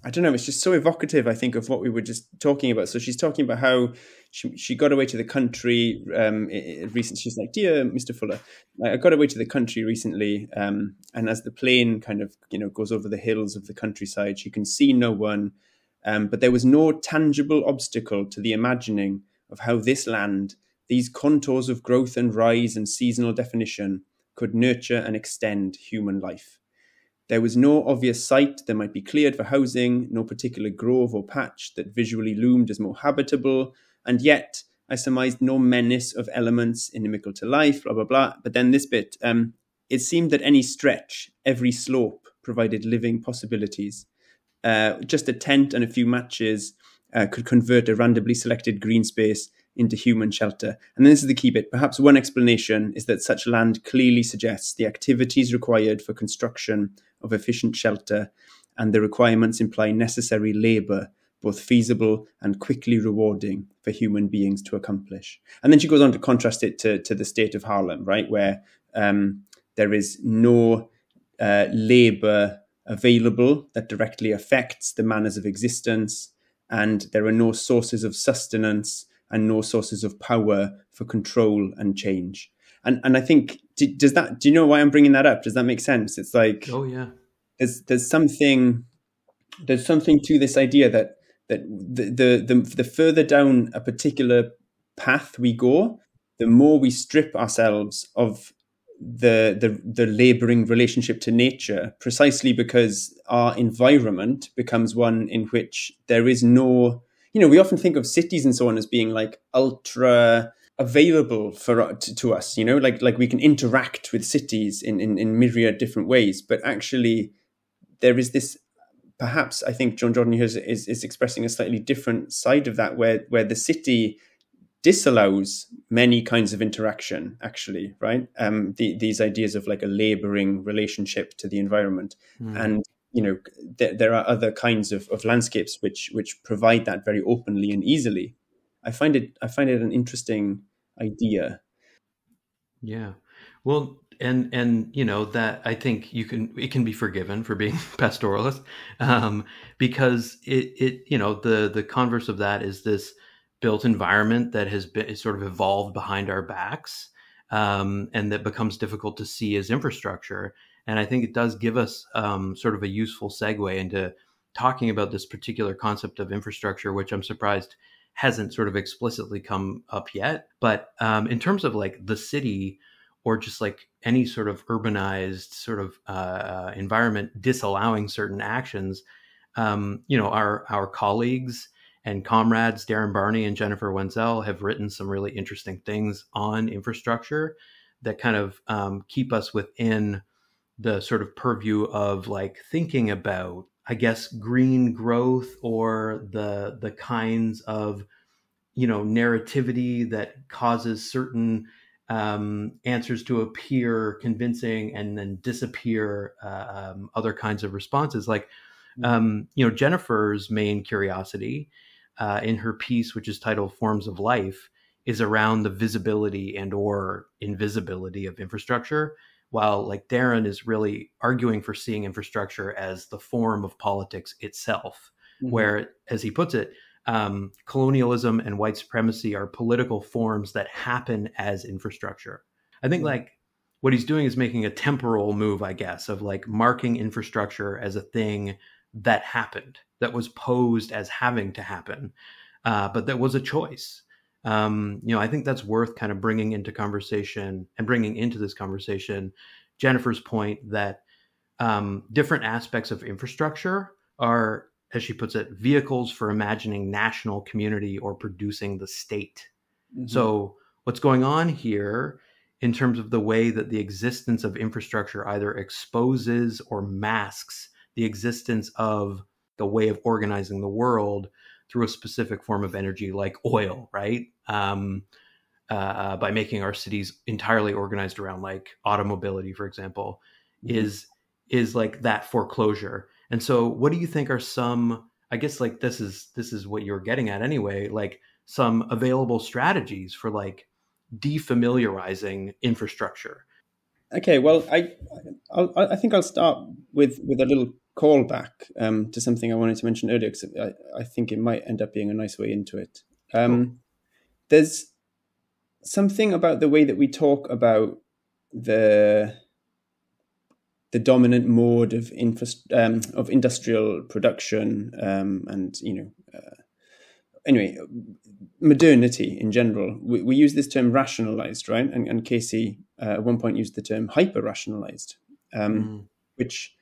I don't know, it's just so evocative, I think, of what we were just talking about. So she's talking about how she got away to the country recently. She's like, "Dear Mr. Fuller, I got away to the country recently, and as the plane kind of goes over the hills of the countryside, she can see no one, but there was no tangible obstacle to the imagining of how this land, these contours of growth and rise and seasonal definition, could nurture and extend human life. There was no obvious site that might be cleared for housing, no particular grove or patch that visually loomed as more habitable, and yet I surmised no menace of elements inimical to life, blah, blah, blah." But then this bit, it seemed that any stretch, every slope provided living possibilities. Just a tent and a few matches, could convert a randomly selected green space into human shelter. And this is the key bit. Perhaps one explanation is that such land clearly suggests the activities required for construction of efficient shelter and the requirements imply necessary labour, both feasible and quickly rewarding for human beings to accomplish. And then she goes on to contrast it to the state of Haarlem, right, where there is no labour available that directly affects the manners of existence, and there are no sources of sustenance and no sources of power for control and change. And I think, do you know why I'm bringing that up? Does that make sense? It's like, oh yeah, there's something to this idea that the further down a particular path we go, the more we strip ourselves of the labouring relationship to nature, precisely because our environment becomes one in which there is no, we often think of cities and so on as being like ultra available to us, like we can interact with cities in myriad different ways, but actually there is this, perhaps I think Joan Jordan here is expressing a slightly different side of that, where the city disallows many kinds of interaction, actually, right? These ideas of like a labouring relationship to the environment. And, there are other kinds of landscapes which provide that very openly and easily. I find it an interesting idea. Yeah. Well, and that I think it can be forgiven for being pastoralist, because it the converse of that is this built environment that has been sort of evolved behind our backs, and that becomes difficult to see as infrastructure. And I think it does give us sort of a useful segue into talking about this particular concept of infrastructure, which I'm surprised hasn't sort of explicitly come up yet. But in terms of like the city, or just like any sort of urbanized sort of environment disallowing certain actions, our colleagues and comrades, Darren Barney and Jennifer Wenzel, have written some really interesting things on infrastructure that kind of keep us within the sort of purview of like thinking about, I guess, green growth, or the kinds of, narrativity that causes certain answers to appear convincing and then disappear other kinds of responses. Like, Jennifer's main curiosity in her piece, which is titled Forms of Life, is around the visibility and or invisibility of infrastructure, while like Darren is really arguing for seeing infrastructure as the form of politics itself, where, as he puts it, colonialism and white supremacy are political forms that happen as infrastructure. I think like what he's doing is making a temporal move, I guess, of like marking infrastructure as a thing that happened, that was posed as having to happen, but that was a choice. I think that's worth kind of bringing into this conversation Jennifer's point that different aspects of infrastructure are, as she puts it, vehicles for imagining national community or producing the state. So what's going on here in terms of the way that the existence of infrastructure either exposes or masks the existence of the way of organizing the world through a specific form of energy like oil, right? By making our cities entirely organized around like automobility, for example, is like that foreclosure. And so what do you think are some, I guess like this is what you're getting at anyway, like some available strategies for like defamiliarizing infrastructure? Okay, well, I think I'll start with a little callback to something I wanted to mention earlier, because I think it might end up being a nice way into it. Cool. There's something about the way that we talk about the dominant mode of industrial production, and anyway, modernity in general. We use this term rationalized, right? And Casey at one point used the term hyper-rationalized, which,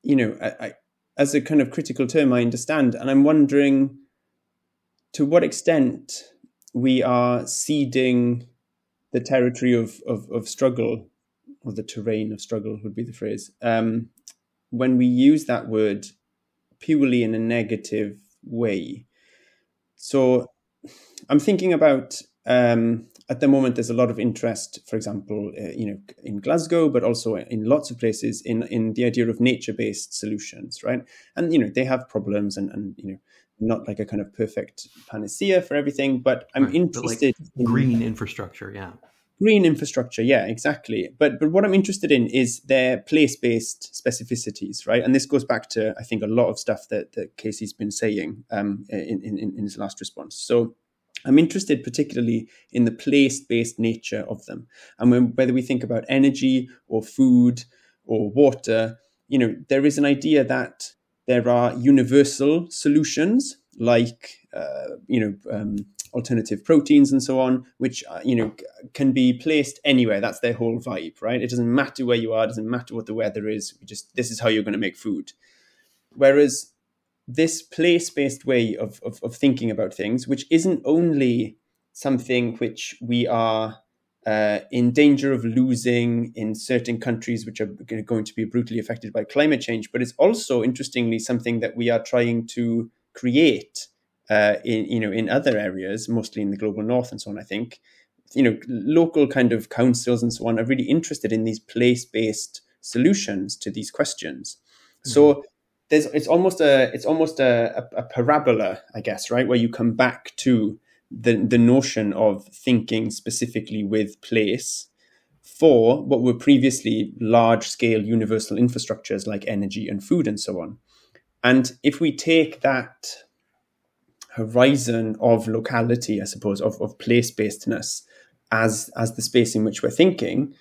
I, as a kind of critical term, I understand. And I'm wondering to what extent we are ceding the territory of struggle, or the terrain of struggle would be the phrase, when we use that word purely in a negative way. So I'm thinking about, at the moment, there's a lot of interest, for example, in Glasgow, but also in lots of places in the idea of nature-based solutions, right? And, they have problems and not like a kind of perfect panacea for everything, but I'm interested in green infrastructure, yeah. Green infrastructure, yeah, exactly. But what I'm interested in is their place-based specificities, right? And this goes back to, I think, a lot of stuff that Casey's been saying in his last response. So I'm interested particularly in the place-based nature of them. And whether we think about energy or food or water, there is an idea that there are universal solutions like, alternative proteins and so on, which, can be placed anywhere. That's their whole vibe, right? It doesn't matter where you are. It doesn't matter what the weather is. This is how you're going to make food. Whereas this place-based way of thinking about things, which isn't only something which we are in danger of losing in certain countries which are going to be brutally affected by climate change, but it's also, interestingly, something that we are trying to create in other areas, mostly in the global north and so on. I think, local kind of councils and so on are really interested in these place-based solutions to these questions. Mm-hmm. So it's almost a parabola, I guess, right, where you come back to the notion of thinking specifically with place for what were previously large-scale universal infrastructures like energy and food and so on. And if we take that horizon of locality, I suppose, of place-basedness as the space in which we're thinking,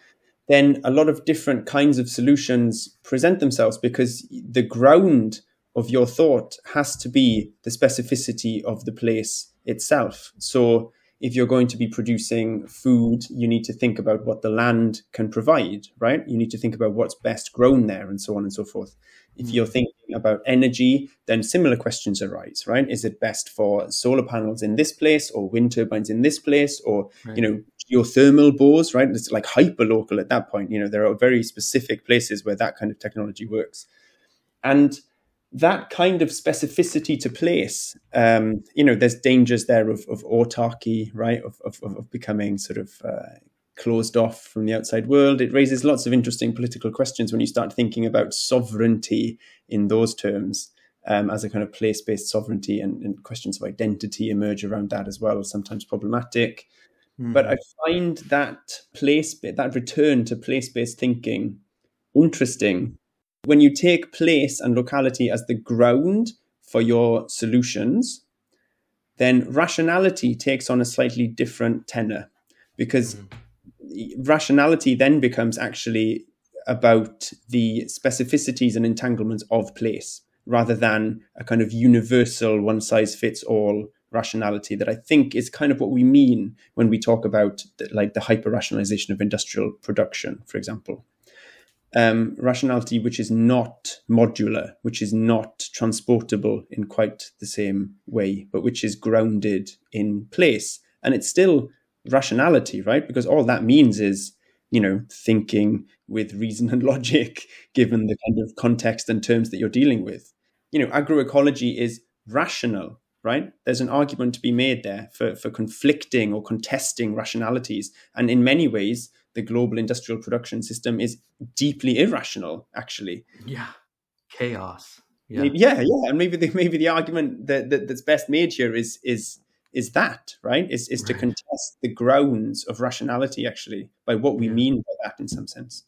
then a lot of different kinds of solutions present themselves, because the ground of your thought has to be the specificity of the place itself. So if you're going to be producing food, you need to think about what the land can provide, right? You need to think about what's best grown there and so on and so forth. If you're thinking about energy, then similar questions arise, right? Is it best for solar panels in this place or wind turbines in this place or, right, geothermal bores, right? It's like hyperlocal at that point. There are very specific places where that kind of technology works. And that kind of specificity to place, there's dangers there of autarky, right? Of becoming sort of closed off from the outside world. It raises lots of interesting political questions when you start thinking about sovereignty in those terms, as a kind of place-based sovereignty, and questions of identity emerge around that as well, sometimes problematic. Mm. But I find that return to place-based thinking interesting. When you take place and locality as the ground for your solutions, then rationality takes on a slightly different tenor, because rationality then becomes actually about the specificities and entanglements of place, rather than a kind of universal one-size-fits-all rationality that I think is kind of what we mean when we talk about the hyper-rationalization of industrial production, for example. Rationality which is not modular, which is not transportable in quite the same way, but which is grounded in place. And it's still rationality, right? Because all that means is, thinking with reason and logic, given the kind of context and terms that you're dealing with. Agroecology is rational, right? There's an argument to be made there for conflicting or contesting rationalities. And in many ways, the global industrial production system is deeply irrational, actually. Yeah, chaos. Yeah, and maybe the argument that's best made here is that, right? Is right. To contest the grounds of rationality, actually, by what we mean by that, in some sense.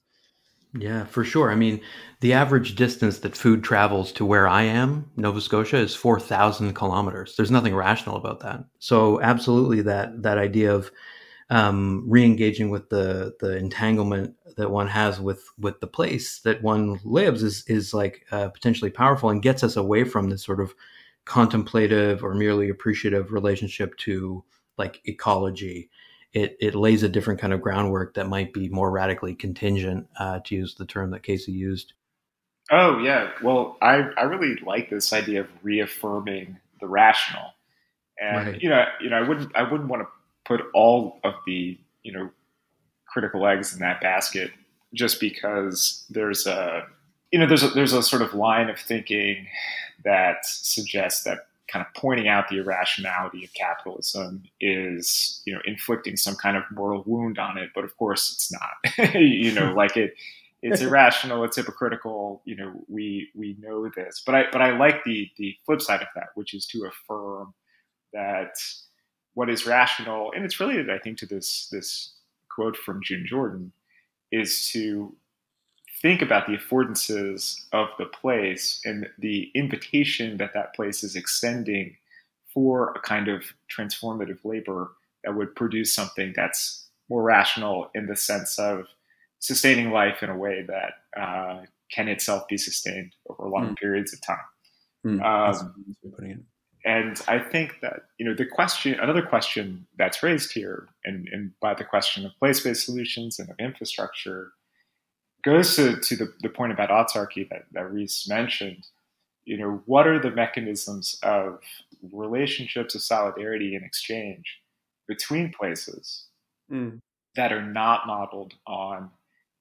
Yeah, for sure. I mean, the average distance that food travels to where I am, Nova Scotia, is 4,000 kilometers. There's nothing rational about that. So absolutely that idea of re-engaging with the entanglement that one has with the place that one lives is like potentially powerful, and gets us away from this sort of contemplative or merely appreciative relationship to like ecology. It lays a different kind of groundwork that might be more radically contingent, to use the term that Casey used. Oh yeah, well, I really like this idea of reaffirming the rational, and right. I wouldn't want to put all of the critical eggs in that basket just because there's a sort of line of thinking that suggests that kind of pointing out the irrationality of capitalism is, inflicting some kind of moral wound on it. But of course it's not, like it's irrational, it's hypocritical, we know this. But I like the flip side of that, which is to affirm that what is rational, and it's related, I think, to this quote from June Jordan, is to think about the affordances of the place and the invitation that place is extending for a kind of transformative labor that would produce something that's more rational in the sense of sustaining life in a way that can itself be sustained over long periods of time. And I think that, another question that's raised here, and by the question of place-based solutions and of infrastructure, goes to the point about autarky that Rhys mentioned. What are the mechanisms of relationships of solidarity and exchange between places that are not modeled on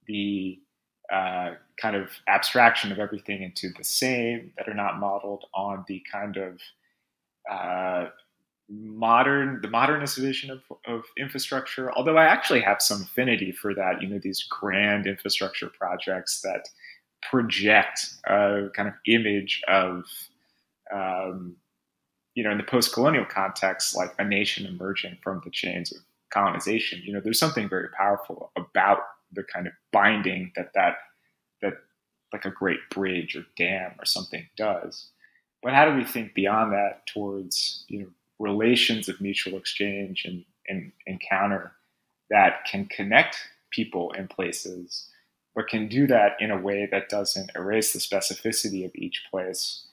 the kind of abstraction of everything into the same, that are not modeled on the kind of modernist vision of infrastructure, although I actually have some affinity for that, these grand infrastructure projects that project a kind of image of, in the post-colonial context, like a nation emerging from the chains of colonization. There's something very powerful about the kind of binding that like a great bridge or dam or something does. But how do we think beyond that towards, relations of mutual exchange and encounter that can connect people and places, but can do that in a way that doesn't erase the specificity of each place,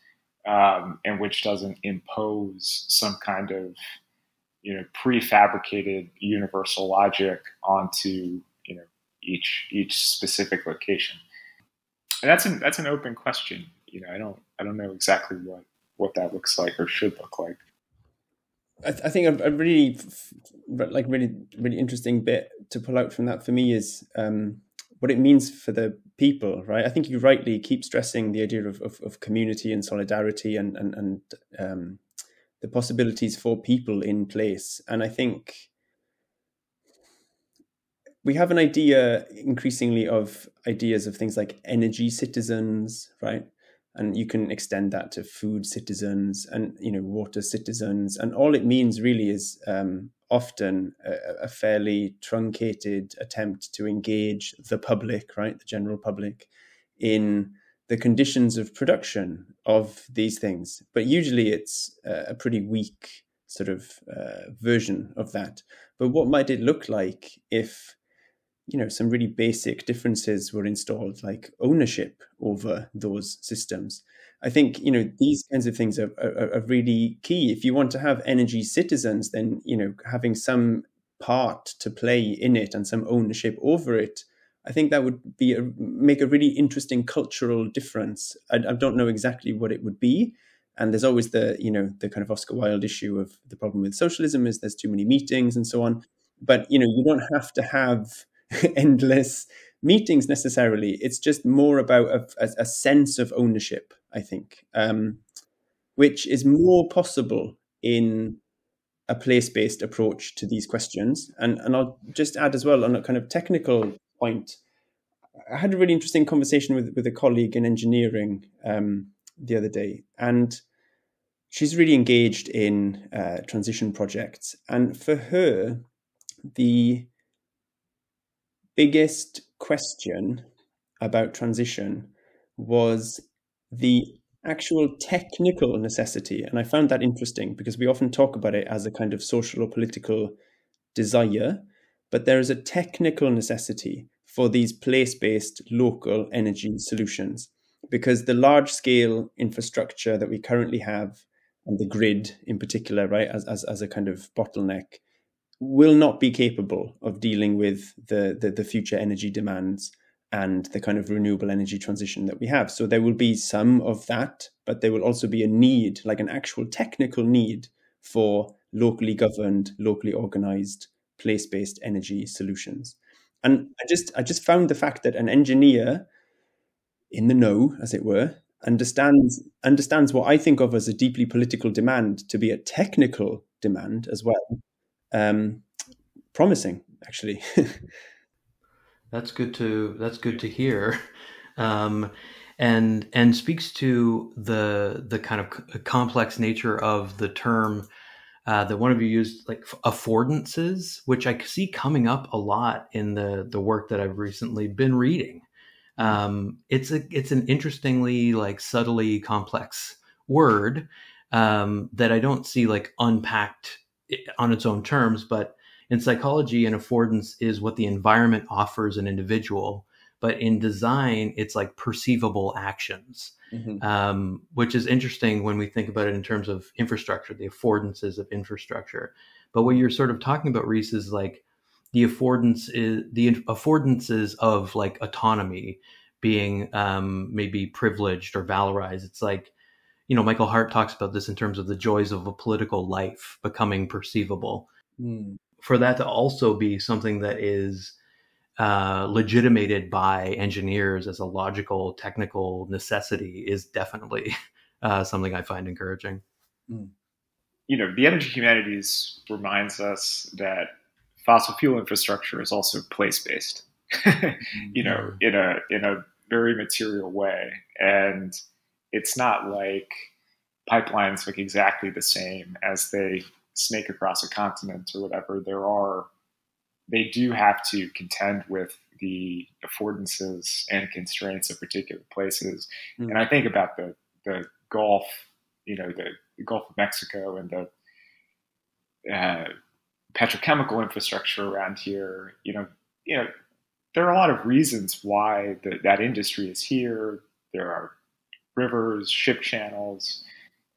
and which doesn't impose some kind of, prefabricated universal logic onto, each specific location. And that's an open question. I don't know exactly what that looks like or should look like. I think a really interesting bit to pull out from that for me is what it means for the people, right? I think you rightly keep stressing the idea of community and solidarity and the possibilities for people in place. And I think we have an idea increasingly of ideas of things like energy citizens, right? And you can extend that to food citizens and, water citizens. And all it means really is often a fairly truncated attempt to engage the public, right, the general public, in the conditions of production of these things. But usually it's a pretty weak sort of version of that. But what might it look like if some really basic differences were installed, like ownership over those systems? I think, these kinds of things are really key. If you want to have energy citizens, then, having some part to play in it and some ownership over it, I think that would make a really interesting cultural difference. I don't know exactly what it would be. And there's always the kind of Oscar Wilde issue of the problem with socialism is there's too many meetings and so on. But, you don't have to have endless meetings necessarily. It's just more about a sense of ownership, I think, which is more possible in a place-based approach to these questions. And I'll just add as well on a kind of technical point, I had a really interesting conversation with a colleague in engineering the other day, and she's really engaged in transition projects. And for her, the biggest question about transition was the actual technical necessity. And I found that interesting because we often talk about it as a kind of social or political desire, but there is a technical necessity for these place-based local energy solutions, because the large-scale infrastructure that we currently have, and the grid in particular, right, as a kind of bottleneck, will not be capable of dealing with the future energy demands and the kind of renewable energy transition that we have. So there will be some of that, but there will also be a need, like an actual technical need, for locally governed, locally organized, place-based energy solutions. And I just found the fact that an engineer in the know, as it were, understands what I think of as a deeply political demand to be a technical demand as well. Promising, actually. That's good to hear, and speaks to the kind of complex nature of the term that one of you used, like affordances, which I see coming up a lot in the work that I've recently been reading. It's an interestingly, like, subtly complex word that I don't see like unpacked on its own terms, but in psychology, an affordance is what the environment offers an individual, but in design, it's like perceivable actions, which is interesting when we think about it in terms of infrastructure, the affordances of infrastructure. But what you're sort of talking about, Rhys, is like the affordances of like autonomy being maybe privileged or valorized. It's like, Michael Hart talks about this in terms of the joys of a political life becoming perceivable. For that to also be something that is legitimated by engineers as a logical, technical necessity is definitely something I find encouraging. The Energy Humanities reminds us that fossil fuel infrastructure is also place-based, in a very material way. And it's not like pipelines look exactly the same as they snake across a continent or whatever. They do have to contend with the affordances and constraints of particular places. And I think about the Gulf, the Gulf of Mexico and the petrochemical infrastructure around here. There are a lot of reasons why that industry is here. There are rivers, ship channels,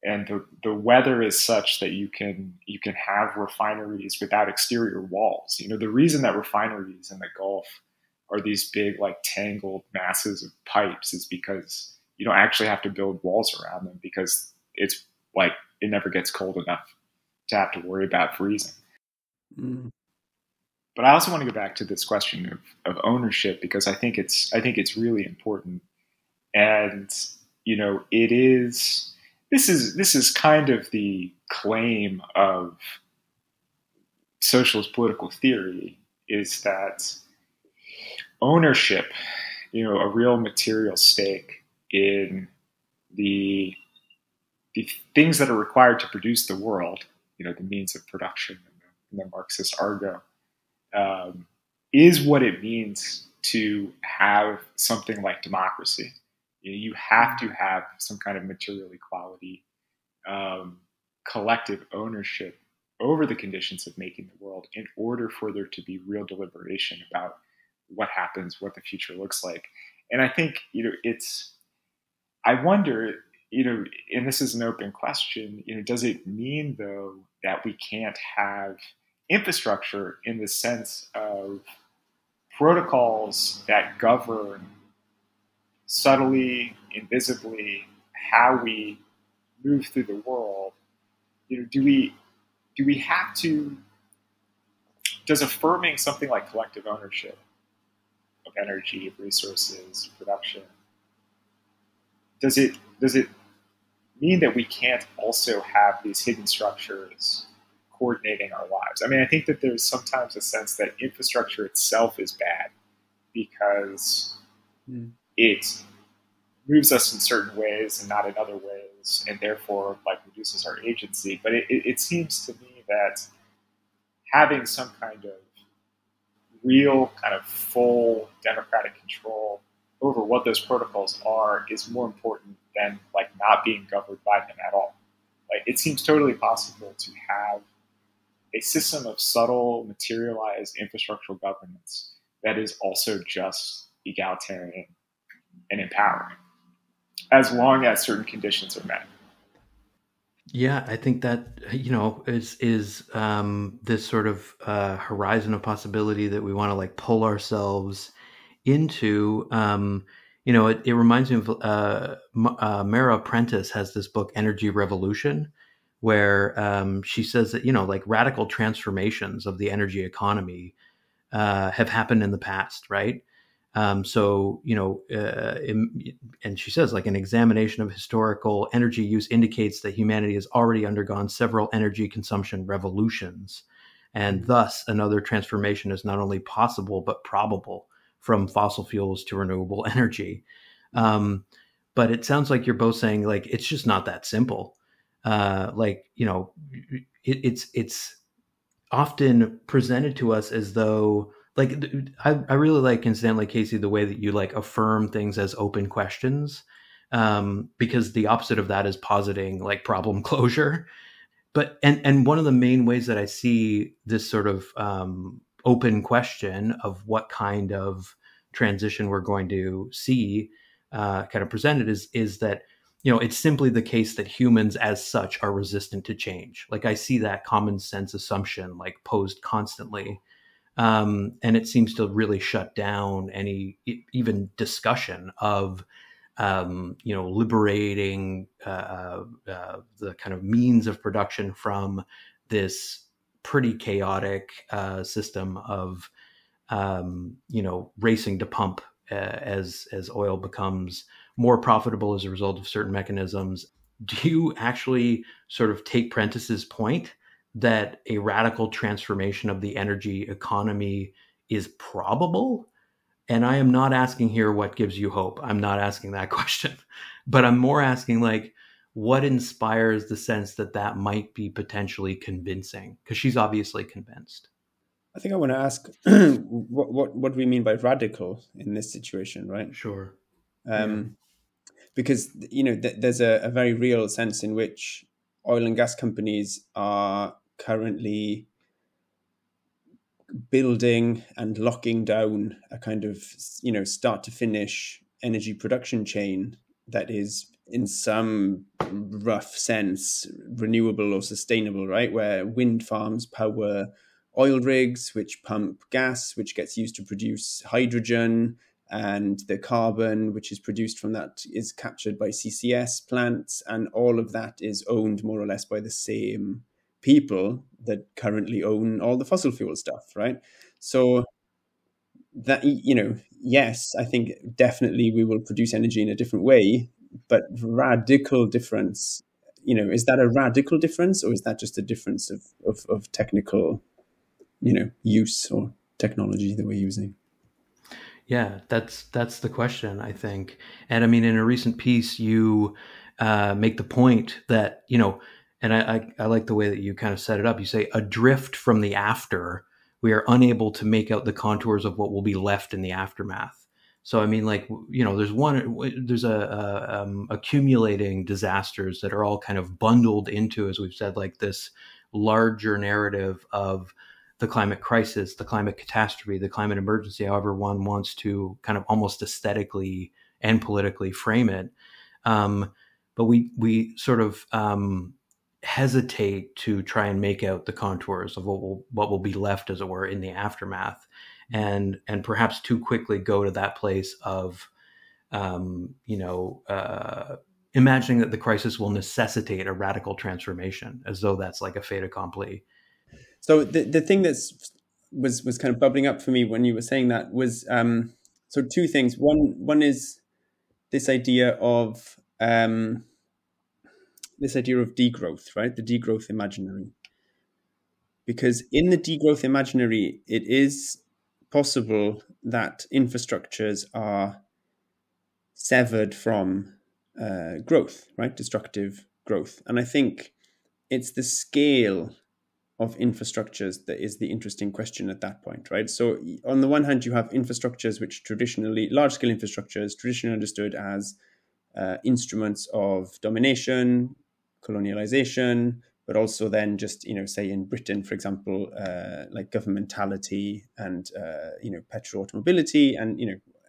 and the weather is such that you can have refineries without exterior walls. The reason that refineries in the Gulf are these big, like, tangled masses of pipes is because you don't actually have to build walls around them, because it's like it never gets cold enough to have to worry about freezing. But I also want to go back to this question of ownership, because I think it's really important. And this is kind of the claim of socialist political theory, is that ownership, a real material stake in the things that are required to produce the world, the means of production in the Marxist argot, is what it means to have something like democracy. You have to have some kind of material equality, collective ownership over the conditions of making the world, in order for there to be real deliberation about what happens, what the future looks like. And I think, I wonder, and this is an open question, does it mean, though, that we can't have infrastructure in the sense of protocols that govern subtly, invisibly, how we move through the world? Do we have to? Does affirming something like collective ownership of energy, of resources, production, does it mean that we can't also have these hidden structures coordinating our lives? I mean, I think that there's sometimes a sense that infrastructure itself is bad because it moves us in certain ways and not in other ways, and therefore, like, reduces our agency. But it seems to me that having some kind of real, kind of full democratic control over what those protocols are is more important than, like, not being governed by them at all. Like, it seems totally possible to have a system of subtle, materialized infrastructural governance that is also just egalitarian and empowering, as long as certain conditions are met. Yeah, I think that, is this sort of horizon of possibility that we want to, like, pull ourselves into. It reminds me of Mara Prentice has this book, Energy Revolution, where she says that, like, radical transformations of the energy economy have happened in the past, right? So, and she says, like, an examination of historical energy use indicates that humanity has already undergone several energy consumption revolutions. And thus, another transformation is not only possible, but probable from fossil fuels to renewable energy. But it sounds like you're both saying, like, it's just not that simple. It's often presented to us as though, like, I really like, incidentally, Casey, the way that you like affirm things as open questions, because the opposite of that is positing like problem closure. But and one of the main ways that I see this sort of open question of what kind of transition we're going to see kind of presented is that, it's simply the case that humans as such are resistant to change. Like, I see that common sense assumption like posed constantly. And it seems to really shut down any even discussion of, liberating the kind of means of production from this pretty chaotic system of, racing to pump as oil becomes more profitable as a result of certain mechanisms. Do you actually sort of take Prentice's point that a radical transformation of the energy economy is probable? And I am not asking here what gives you hope. I'm not asking that question, but I'm more asking, like, what inspires the sense that that might be potentially convincing? Because she's obviously convinced. I think I want to ask what we mean by radical in this situation, right? Sure. Because, there's a very real sense in which oil and gas companies are currently building and locking down a kind of, start to finish energy production chain that is, in some rough sense, renewable or sustainable, right? Where wind farms power oil rigs, which pump gas, which gets used to produce hydrogen, and the carbon which is produced from that is captured by CCS plants, and all of that is owned more or less by the same people that currently own all the fossil fuel stuff, right? So that, yes, I think definitely we will produce energy in a different way, but radical difference, is that a radical difference, or is that just a difference of technical, use or technology that we're using? Yeah, that's the question, I think. And I mean, in a recent piece, you make the point that, and I like the way that you kind of set it up. You say, adrift from the after, we are unable to make out the contours of what will be left in the aftermath. So, I mean, like, there's accumulating disasters that are all kind of bundled into, as we've said, like this larger narrative of the climate crisis, the climate catastrophe, the climate emergency, however one wants to kind of almost aesthetically and politically frame it. But we sort of hesitate to try and make out the contours of what will be left, as it were, in the aftermath, and perhaps too quickly go to that place of, imagining that the crisis will necessitate a radical transformation, as though that's like a fait accompli. So the thing that was kind of bubbling up for me when you were saying that was so two things. One is this idea of degrowth, right? The degrowth imaginary. Because in the degrowth imaginary, it is possible that infrastructures are severed from growth, right? Destructive growth. And I think it's the scale of infrastructures that is the interesting question at that point, right? So on the one hand, you have infrastructures which large-scale infrastructures, traditionally understood as instruments of domination, colonialization, but also then just, say in Britain, for example, like governmentality and, petro-automobility and,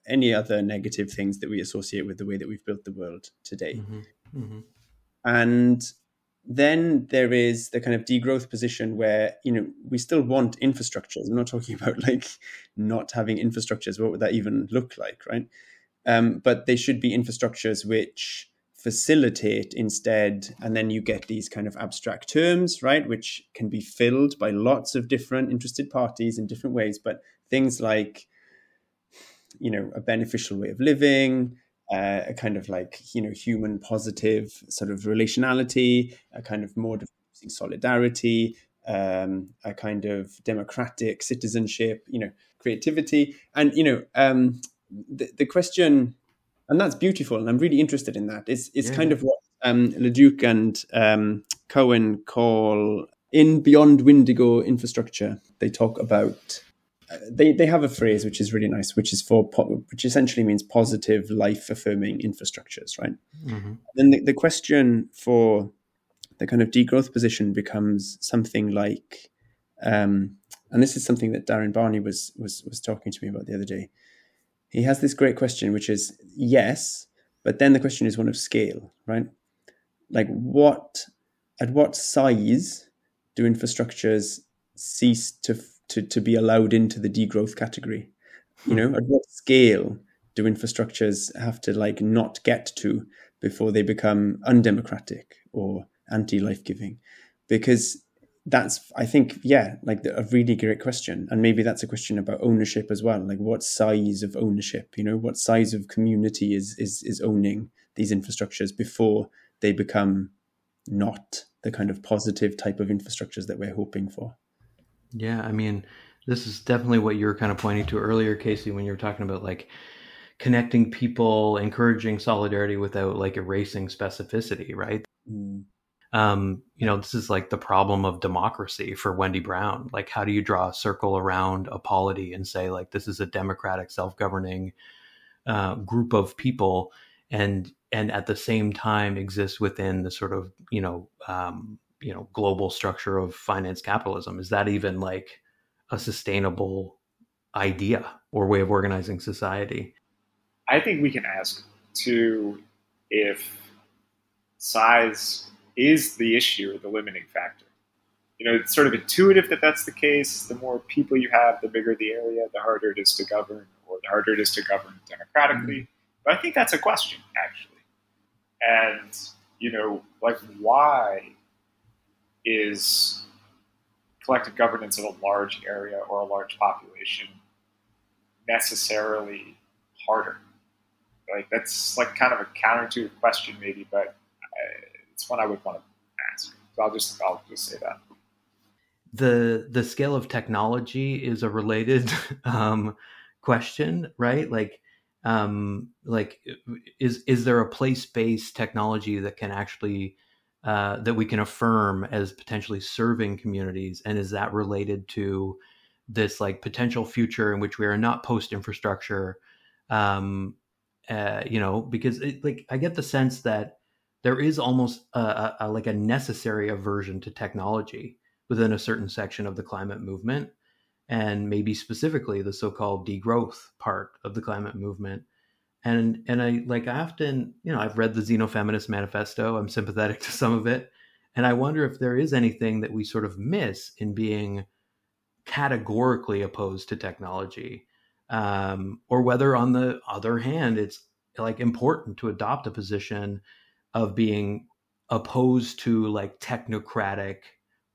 any other negative things that we associate with the way that we've built the world today. Mm-hmm. Mm-hmm. And then there is the kind of degrowth position where, we still want infrastructures. I'm not talking about like not having infrastructures. What would that even look like, right? But they should be infrastructures which facilitate instead, and then you get these kind of abstract terms, right, which can be filled by lots of different interested parties in different ways. But things like a beneficial way of living, a kind of like, human positive sort of relationality, a kind of more diffusing solidarity, a kind of democratic citizenship, creativity. And, the question, and that's beautiful, and I'm really interested in that. It's kind of what Leduc and Cohen call in Beyond Windigo Infrastructure. They talk about, they have a phrase which is really nice, which essentially means positive, life-affirming infrastructures, right? Mm-hmm. Then the question for the kind of degrowth position becomes something like, and this is something that Darren Barney was talking to me about the other day. He has this great question, which is yes, but then the question is one of scale, right? Like at what size do infrastructures cease to be allowed into the degrowth category? At what scale do infrastructures have to like not get to before they become undemocratic or anti-life-giving? Because that's, I think, like a really great question. And maybe that's a question about ownership as well. Like what size of ownership, what size of community is owning these infrastructures before they become not the kind of positive type of infrastructures that we're hoping for. Yeah, I mean, this is definitely what you were kind of pointing to earlier, Casey, when you were talking about like connecting people, encouraging solidarity without like erasing specificity, right? Mm. This is like the problem of democracy for Wendy Brown. Like, how do you draw a circle around a polity and say like this is a democratic, self-governing group of people, and at the same time exist within the sort of global structure of finance capitalism? Is that even like a sustainable idea or way of organizing society? I think we can ask too if size is the issue or the limiting factor. It's sort of intuitive that that's the case. The more people you have, the bigger the area, the harder it is to govern, or the harder it is to govern democratically. Mm-hmm. But I think that's a question, actually. And, like, why is collective governance of a large area or a large population necessarily harder? Like, that's like kind of a counterintuitive question, maybe, but it's one I would want to ask. So I'll just say that. The scale of technology is a related question, right? Like is there a place-based technology that can actually that we can affirm as potentially serving communities, and is that related to this like potential future in which we are not post-infrastructure? Because I get the sense that there is almost a necessary aversion to technology within a certain section of the climate movement, and maybe specifically the so-called degrowth part of the climate movement. And I often, I've read the Xenofeminist Manifesto. I'm sympathetic to some of it. And I wonder if there is anything that we sort of miss in being categorically opposed to technology, or whether on the other hand, it's like important to adopt a position of being opposed to like technocratic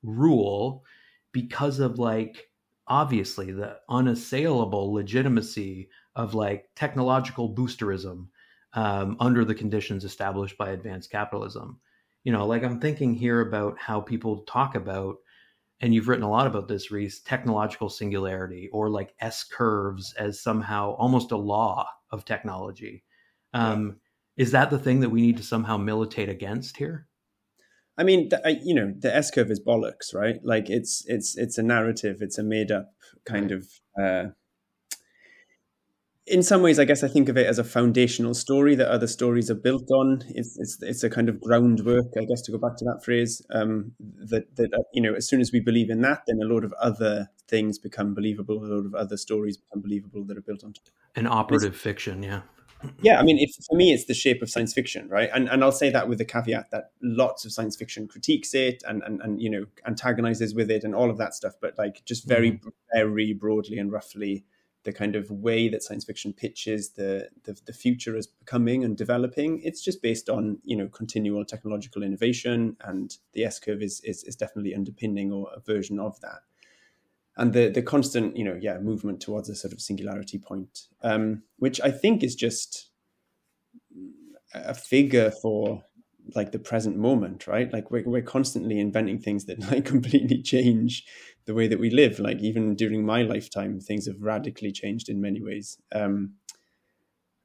rule because of like obviously the unassailable legitimacy of like technological boosterism under the conditions established by advanced capitalism. I'm thinking here about how people talk about, and you've written a lot about this, Rhys, technological singularity, or like S-curves as somehow almost a law of technology. Is that the thing that we need to somehow militate against here? I mean, the S-curve is bollocks, right? Like it's a narrative. It's a made up kind of, in some ways, I guess I think of it as a foundational story that other stories are built on. It's a kind of groundwork, I guess, to go back to that phrase, that as soon as we believe in that, then a lot of other things become believable. A lot of other stories become believable that are built on top. An operative fiction, yeah. Yeah, I mean, for me, it's the shape of science fiction, right? And I'll say that with the caveat that lots of science fiction critiques it and antagonizes with it and all of that stuff. But like just very, very broadly and roughly, the kind of way that science fiction pitches the future as becoming and developing, it's just based on, continual technological innovation, and the S-curve is definitely underpinning or a version of that. and the constant, movement towards a sort of singularity point, which I think is just a figure for like the present moment, right? Like we're constantly inventing things that like completely change the way that we live. Like even during my lifetime, things have radically changed in many ways.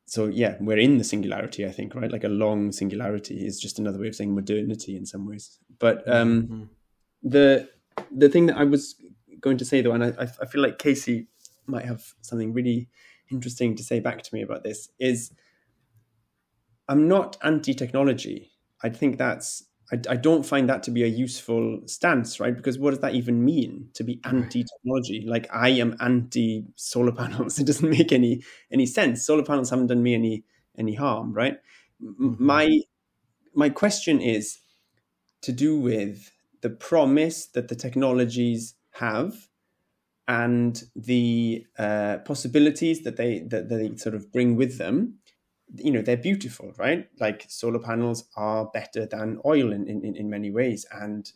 So yeah, we're in the singularity, I think, right? Like a long singularity is just another way of saying modernity in some ways. But the thing that I was going to say though, and I feel like Casey might have something really interesting to say back to me about this, is I'm not anti-technology. I think I don't find that to be a useful stance, right? Because what does that even mean, to be anti-technology? Like I am anti-solar panels. It doesn't make any sense. Solar panels haven't done me any harm, right? My question is to do with the promise that the technologies have and the possibilities that they sort of bring with them. They're beautiful, right? Like solar panels are better than oil in many ways, and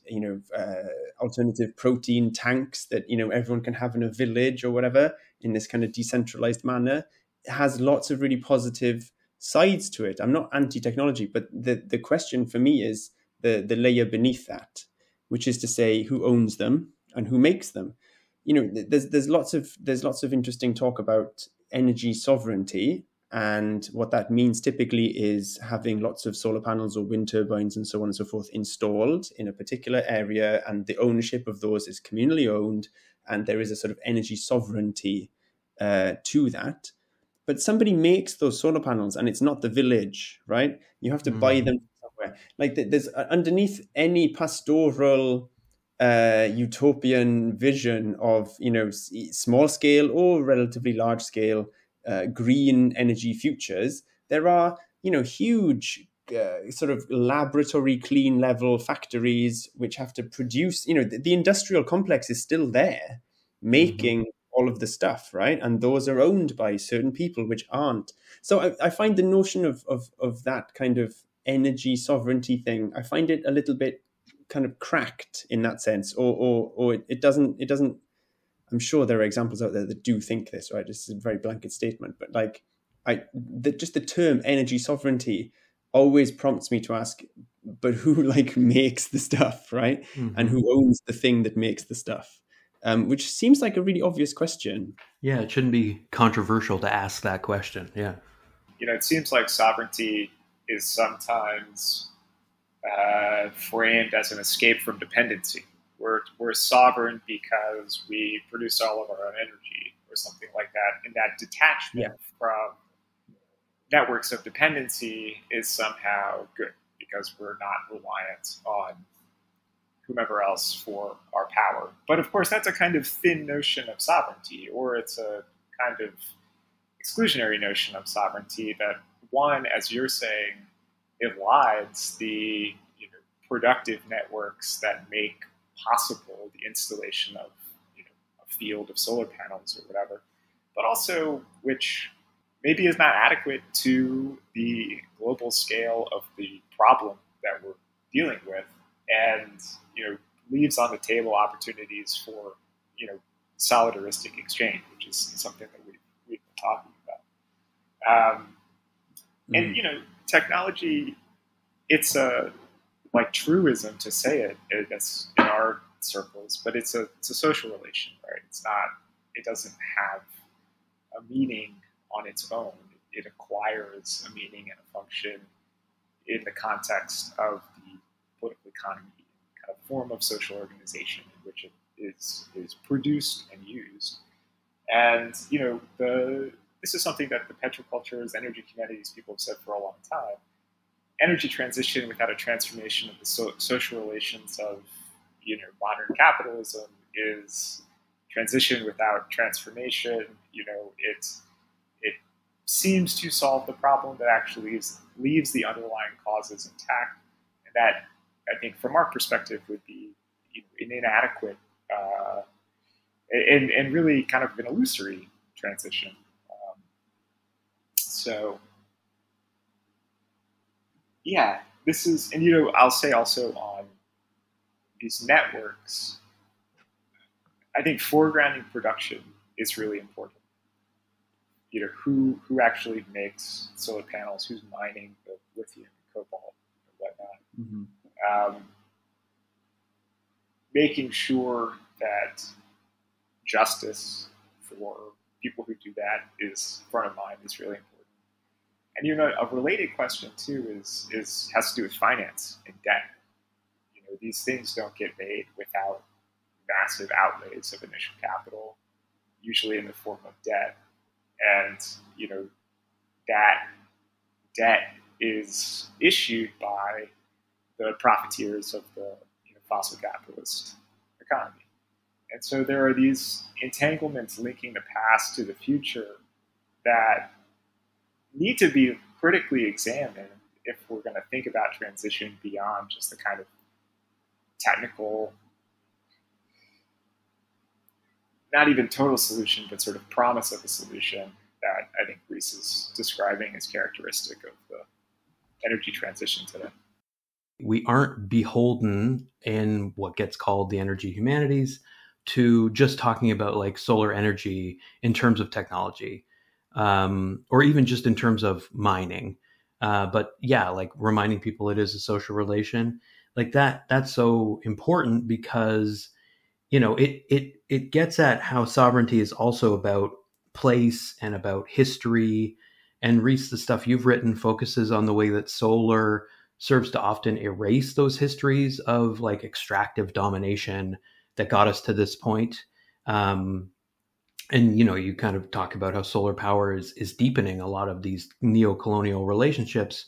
alternative protein tanks that everyone can have in a village or whatever in this kind of decentralized manner, it has lots of really positive sides to it. I'm not anti-technology, but the question for me is the layer beneath that, which is to say who owns them and who makes them. There's lots of interesting talk about energy sovereignty. And what that means typically is having lots of solar panels or wind turbines and so on and so forth installed in a particular area, and the ownership of those is communally owned, and there is a sort of energy sovereignty to that. But somebody makes those solar panels, and it's not the village, right? You have to buy them somewhere. Like there's underneath any pastoral utopian vision of small scale or relatively large scale green energy futures, there are huge sort of laboratory clean level factories which have to produce, the industrial complex is still there making all of the stuff, right? And those are owned by certain people which aren't. So I find the notion of that kind of energy sovereignty thing, I find it a little bit kind of cracked in that sense, or it doesn't. I'm sure there are examples out there that do think this, right? This is a very blanket statement, but like just the term energy sovereignty always prompts me to ask, but who like makes the stuff, right? And who owns the thing that makes the stuff? Which seems like a really obvious question. Yeah, it shouldn't be controversial to ask that question. Yeah. It seems like sovereignty is sometimes framed as an escape from dependency. We're sovereign because we produce all of our own energy or something like that. And that detachment from networks of dependency is somehow good because we're not reliant on whomever else for our power. But of course, that's a kind of thin notion of sovereignty, or it's a kind of exclusionary notion of sovereignty that, one, as you're saying, elides the productive networks that make possible the installation of a field of solar panels or whatever, but also which maybe is not adequate to the global scale of the problem that we're dealing with, and leaves on the table opportunities for solidaristic exchange, which is something that we've been talking about. And technology, it's a like truism to say it in our circles, but it's a social relation, right? It doesn't have a meaning on its own. It acquires a meaning and a function in the context of the political economy, kind of form of social organization in which it is produced and used. And this is something that the Petrocultures, Energy Humanities people have said for a long time. Energy transition without a transformation of the social relations of modern capitalism is transition without transformation. It seems to solve the problem, but actually leaves the underlying causes intact, and that, I think, from our perspective, would be an inadequate and really kind of an illusory transition. Yeah, this is, and I'll say also on these networks, I think foregrounding production is really important. Who actually makes solar panels, who's mining the lithium, cobalt, and whatnot. Mm-hmm. Making sure that justice for people who do that is front of mind is really important. And a related question too has to do with finance and debt. These things don't get made without massive outlays of initial capital, usually in the form of debt. And, that debt is issued by the profiteers of the fossil capitalist economy. And so there are these entanglements linking the past to the future that need to be critically examined if we're going to think about transition beyond just the kind of technical, not even total solution, but sort of promise of a solution that I think Rhys is describing as characteristic of the energy transition today. We aren't beholden in what gets called the energy humanities to just talking about like solar energy in terms of technology, or even just in terms of mining. But yeah, like reminding people it is a social relation like that's so important because, it gets at how sovereignty is also about place and about history. And Rhys, the stuff you've written focuses on the way that solar serves to often erase those histories of like extractive domination that got us to this point. And, you kind of talk about how solar power is deepening a lot of these neo-colonial relationships.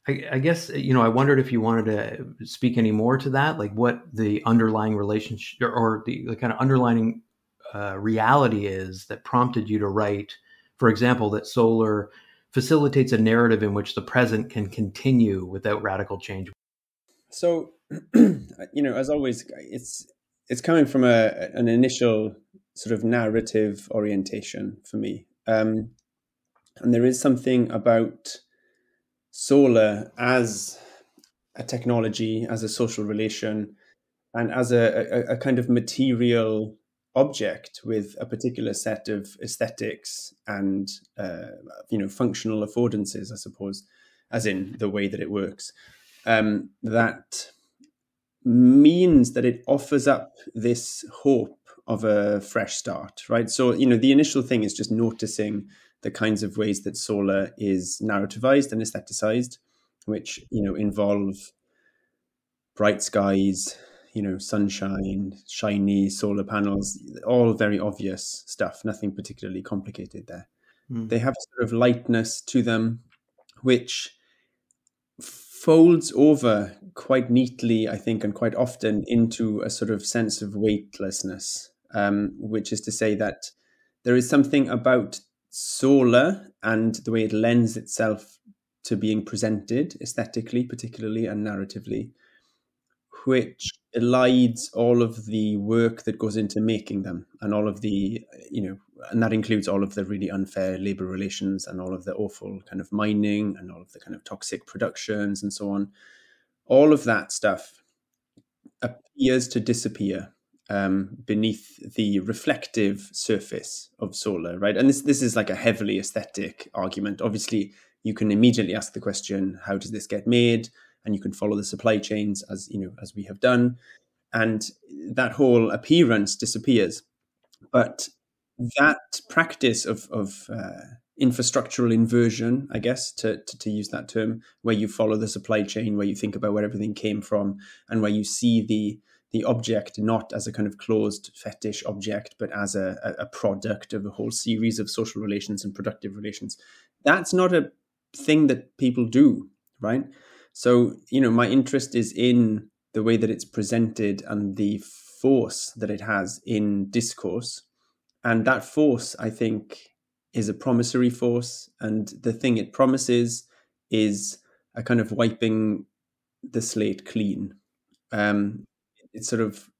I guess, I wondered if you wanted to speak any more to that, like what the underlying relationship or the kind of underlying reality is that prompted you to write, for example, that solar facilitates a narrative in which the present can continue without radical change. So, as always, it's coming from an initial sort of narrative orientation for me. And there is something about solar as a technology, as a social relation, and as a kind of material object with a particular set of aesthetics and functional affordances, I suppose, as in the way that it works, that means that it offers up this hope of a fresh start, right? So, the initial thing is just noticing the kinds of ways that solar is narrativized and aestheticized, which, involve bright skies, sunshine, shiny solar panels, all very obvious stuff, nothing particularly complicated there. They have a sort of lightness to them, which folds over quite neatly, I think, and quite often into a sort of sense of weightlessness, which is to say that there is something about solar and the way it lends itself to being presented aesthetically, particularly, and narratively, which elides all of the work that goes into making them and all of the, and that includes all of the really unfair labor relations and all of the awful kind of mining and all of the kind of toxic productions and so on. All of that stuff appears to disappear beneath the reflective surface of solar, right? And this is like a heavily aesthetic argument. Obviously, you can immediately ask the question, how does this get made? And you can follow the supply chains as we have done. And that whole appearance disappears. But that practice of infrastructural inversion, I guess, to use that term, where you follow the supply chain, where you think about where everything came from, and where you see the object not as a kind of closed fetish object, but as a product of a whole series of social relations and productive relations. That's not a thing that people do, right? So, my interest is in the way that it's presented and the force that it has in discourse. And that force, I think, is a promissory force. And the thing it promises is a kind of wiping the slate clean. It sort of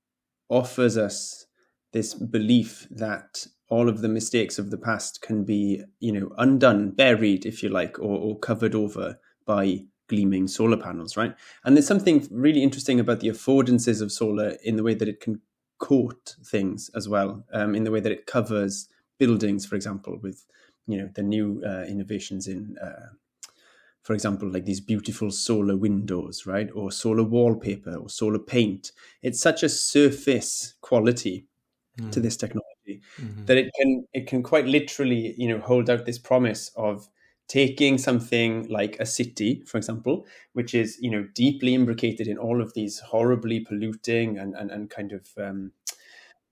offers us this belief that all of the mistakes of the past can be, undone, buried, if you like, or covered over by gleaming solar panels, right? And there's something really interesting about the affordances of solar in the way that it can coat things as well, in the way that it covers buildings, for example, with the new innovations in, for example, like these beautiful solar windows, right? Or solar wallpaper or solar paint. It's such a surface quality to this technology that it can quite literally, hold out this promise of taking something like a city, for example, which is, deeply imbricated in all of these horribly polluting and kind of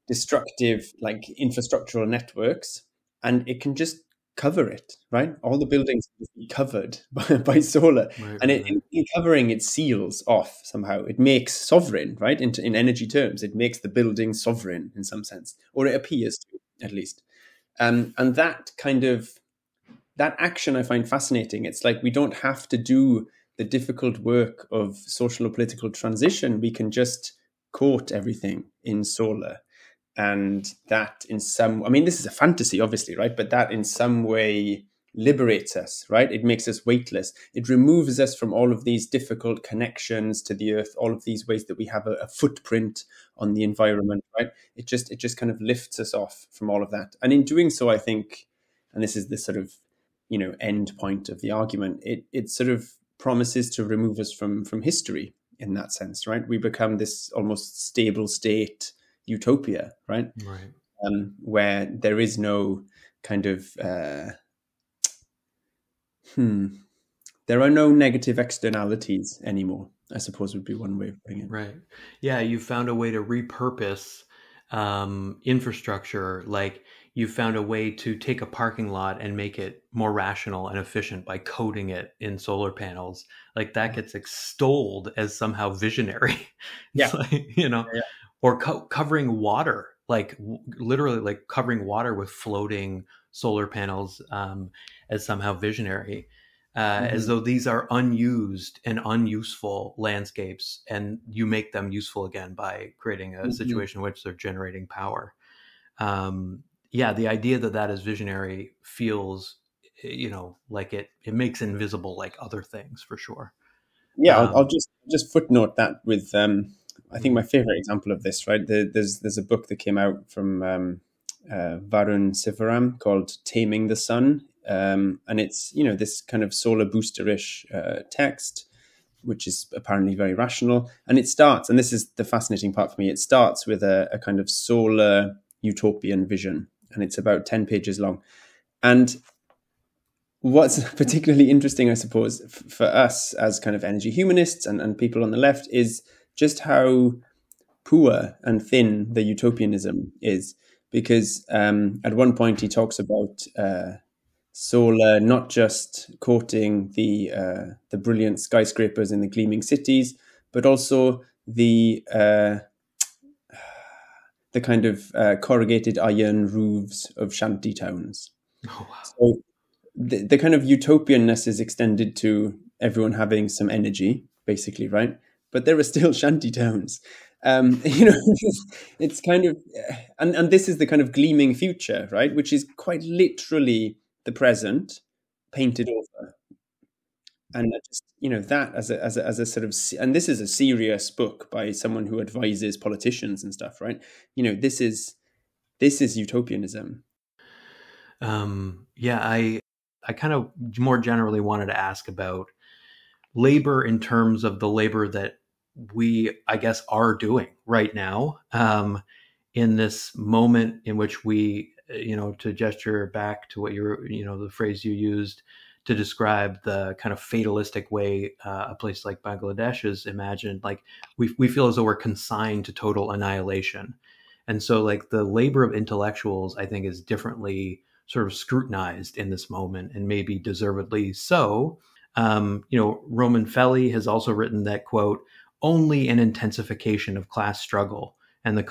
destructive, like, infrastructural networks, and it can just cover it, right? All the buildings will be covered by solar, and in covering, it seals off somehow. It makes sovereign, right? In energy terms, it makes the building sovereign in some sense, or it appears to, at least. And that action I find fascinating. It's like we don't have to do the difficult work of social or political transition. We can just coat everything in solar. And that this is a fantasy, obviously, right? But that in some way liberates us, right? It makes us weightless. It removes us from all of these difficult connections to the earth, all of these ways that we have a footprint on the environment, right? It just kind of lifts us off from all of that. And in doing so, I think, and this is the sort of, end point of the argument, it sort of promises to remove us from history in that sense, right? We become this almost stable state utopia, right? Where there is no kind of there are no negative externalities anymore, I suppose would be one way of putting it. Right. Yeah, you found a way to repurpose infrastructure. Like, you found a way to take a parking lot and make it more rational and efficient by coating it in solar panels. Like, that gets extolled as somehow visionary. Yeah. Or covering water, like literally like covering water with floating solar panels as somehow visionary, as though these are unused and unuseful landscapes, and you make them useful again by creating a situation in which they're generating power. The idea that is visionary feels, like it makes invisible like other things, for sure. Yeah, I'll just footnote that with I think my favorite example of this, right? There's a book that came out from Varun Sivaram called Taming the Sun. And it's, this kind of solar boosterish text, which is apparently very rational. And it starts, and this is the fascinating part for me, it starts with a kind of solar utopian vision. And it's about 10 pages long. And what's particularly interesting, I suppose, for us as kind of energy humanists and people on the left is just how poor and thin the utopianism is. Because at one point he talks about solar not just coating the brilliant skyscrapers in the gleaming cities, but also the kind of corrugated iron roofs of shanty towns. Oh, wow. So the kind of utopianness is extended to everyone having some energy, basically, right? But there are still shanty towns. It's kind of, and this is the kind of gleaming future, right? Which is quite literally the present painted over. And just, that as a sort of, and this is a serious book by someone who advises politicians and stuff, right? This is utopianism. I kind of more generally wanted to ask about labor in terms of the labor that we, I guess, are doing right now, in this moment in which we, to gesture back to what the phrase you used to describe the kind of fatalistic way a place like Bangladesh is imagined. Like, we feel as though we're consigned to total annihilation. And so, like, the labor of intellectuals, I think, is differently sort of scrutinized in this moment, and maybe deservedly so. Roman Felli has also written that, quote, only an intensification of class struggle and the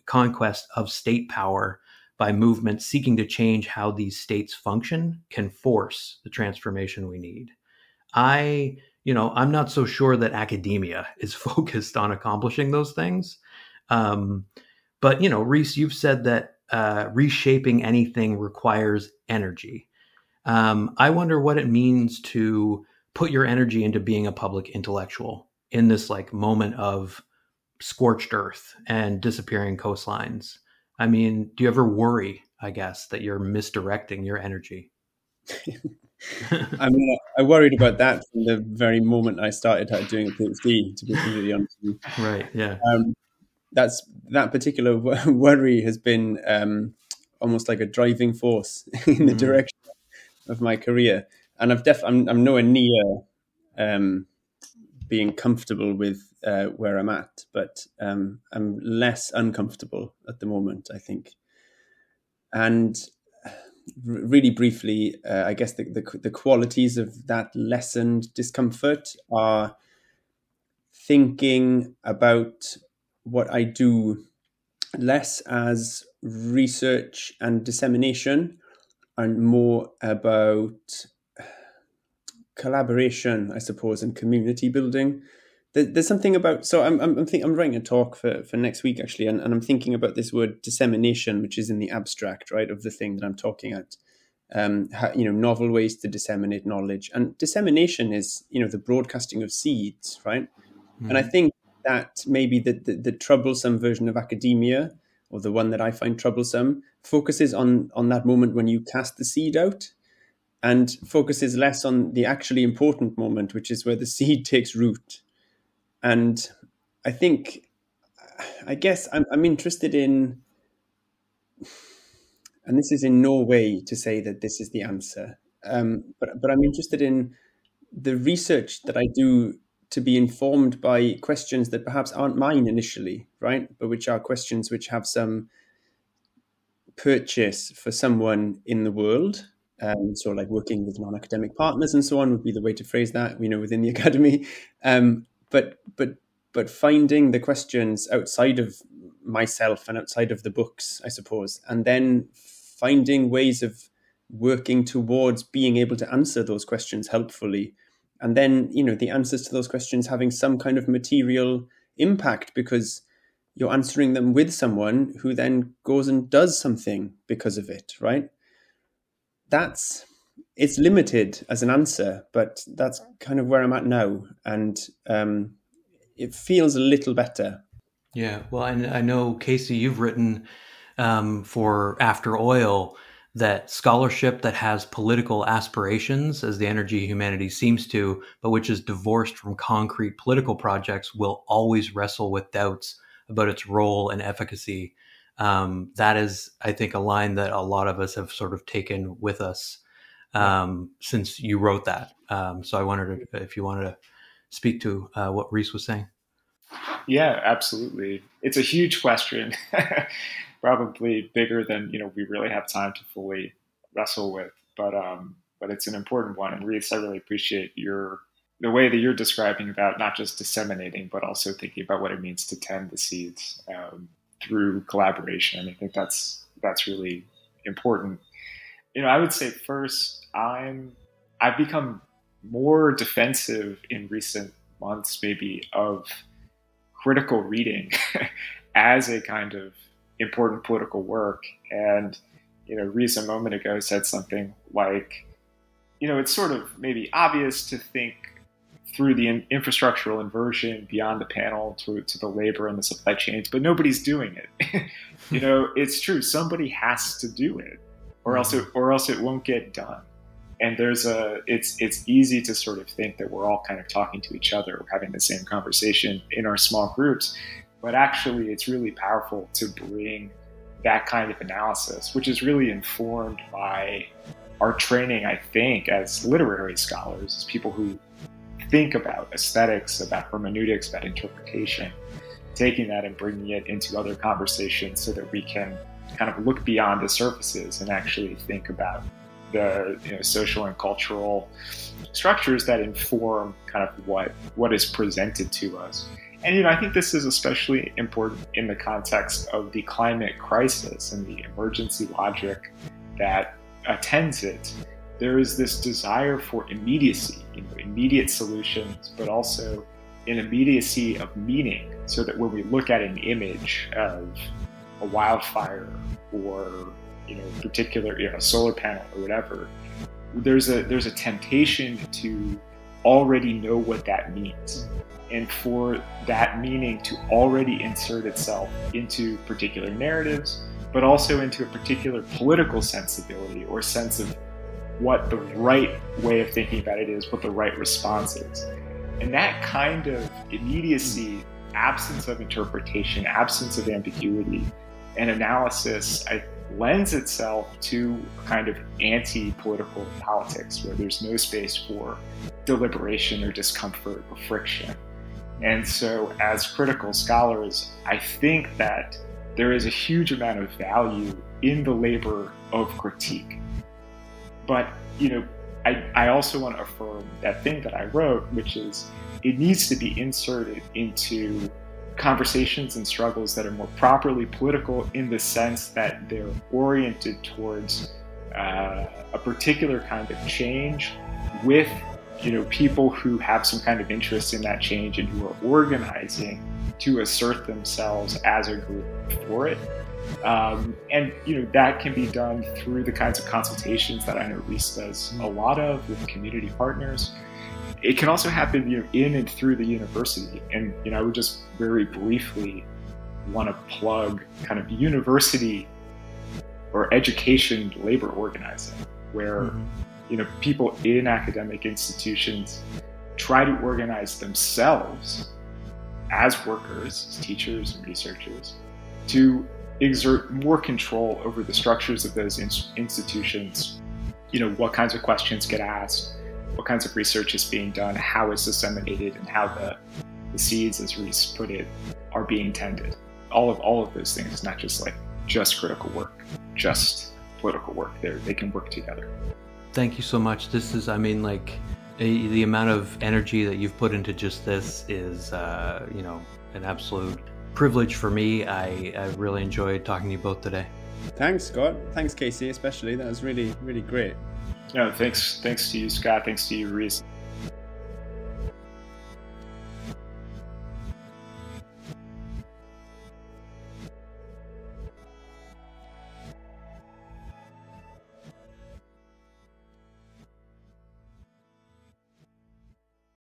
conquest of state power by movements seeking to change how these states function can force the transformation we need. I'm not so sure that academia is focused on accomplishing those things. But, Rhys, you've said that reshaping anything requires energy. I wonder what it means to put your energy into being a public intellectual in this like moment of scorched earth and disappearing coastlines? I mean, do you ever worry, I guess, that you're misdirecting your energy? I mean, I worried about that from the very moment I started doing a PhD, to be completely honest with you. Right, yeah. That particular worry has been almost like a driving force in the direction of my career. And I'm nowhere near being comfortable with where I'm at, but I'm less uncomfortable at the moment, I think. And really briefly, I guess the qualities of that lessened discomfort are thinking about what I do less as research and dissemination and more about collaboration, I suppose, and community building. There's something about, so I'm writing a talk for next week actually, and I'm thinking about this word dissemination, which is in the abstract, right, of the thing that I'm talking at. Novel ways to disseminate knowledge, and dissemination is, the broadcasting of seeds, right? Mm-hmm. And I think that maybe the troublesome version of academia, or the one that I find troublesome, focuses on that moment when you cast the seed out, and focuses less on the actually important moment, which is where the seed takes root. And I guess I'm interested in, and this is in no way to say that this is the answer, but I'm interested in the research that I do to be informed by questions that perhaps aren't mine initially, right? But which are questions which have some purchase for someone in the world. So like working with non-academic partners and so on would be the way to phrase that, within the academy. But finding the questions outside of myself and outside of the books, I suppose, and then finding ways of working towards being able to answer those questions helpfully. And then, the answers to those questions having some kind of material impact because you're answering them with someone who then goes and does something because of it, right? It's limited as an answer, but that's kind of where I'm at now. And it feels a little better. Yeah. Well, and I know, Casey, you've written for After Oil that scholarship that has political aspirations, as the Energy Humanities seems to, but which is divorced from concrete political projects, will always wrestle with doubts about its role and efficacy. That is, I think, a line that a lot of us have sort of taken with us since you wrote that. So I wondered if you wanted to speak to what Rhys was saying. Yeah, absolutely. It's a huge question, probably bigger than we really have time to fully wrestle with. But it's an important one. And Rhys, I really appreciate the way that you're describing about not just disseminating, but also thinking about what it means to tend the seeds through collaboration. And I think that's really important. I would say first, I've become more defensive in recent months, maybe, of critical reading as a kind of important political work. And, Rhys a moment ago said something like, it's sort of maybe obvious to think through the infrastructural inversion beyond the panel to the labor and the supply chains, but nobody's doing it. It's true. Somebody has to do it, or else it won't get done. And it's easy to sort of think that we're all kind of talking to each other or having the same conversation in our small groups, but actually it's really powerful to bring that kind of analysis, which is really informed by our training, I think, as literary scholars, as people who think about aesthetics, about hermeneutics, about interpretation, taking that and bringing it into other conversations so that we can kind of look beyond the surfaces and actually think about the social and cultural structures that inform kind of what is presented to us. And I think this is especially important in the context of the climate crisis and the emergency logic that attends it. There is this desire for immediacy, immediate solutions, but also an immediacy of meaning, so that when we look at an image of a wildfire or particular a solar panel or whatever, there's a temptation to already know what that means, and for that meaning to already insert itself into particular narratives, but also into a particular political sensibility or sense of what the right way of thinking about it is, what the right response is. And that kind of immediacy, absence of interpretation, absence of ambiguity, and analysis lends itself to a kind of anti-political politics where there's no space for deliberation or discomfort or friction. And so as critical scholars, I think that there is a huge amount of value in the labor of critique. But, I also want to affirm that thing that I wrote, which is it needs to be inserted into conversations and struggles that are more properly political in the sense that they're oriented towards a particular kind of change with people who have some kind of interest in that change and who are organizing to assert themselves as a group for it. And that can be done through the kinds of consultations that I know Rhys does a lot of with community partners. It can also happen in and through the university. And I would just very briefly want to plug kind of university or education labor organizing, where people in academic institutions try to organize themselves as workers, as teachers and researchers, to exert more control over the structures of those institutions. What kinds of questions get asked, what kinds of research is being done, how it's disseminated, and how the seeds, as Rhys put it, are being tended. All of those things, not just critical work, just political work. They can work together. Thank you so much. This is, the amount of energy that you've put into just this is, an absolute privilege for me. I really enjoyed talking to you both today. Thanks, Scott. Thanks, Casey, especially. That was really, really great. Thanks to you, Scott. Thanks to you, Rhys.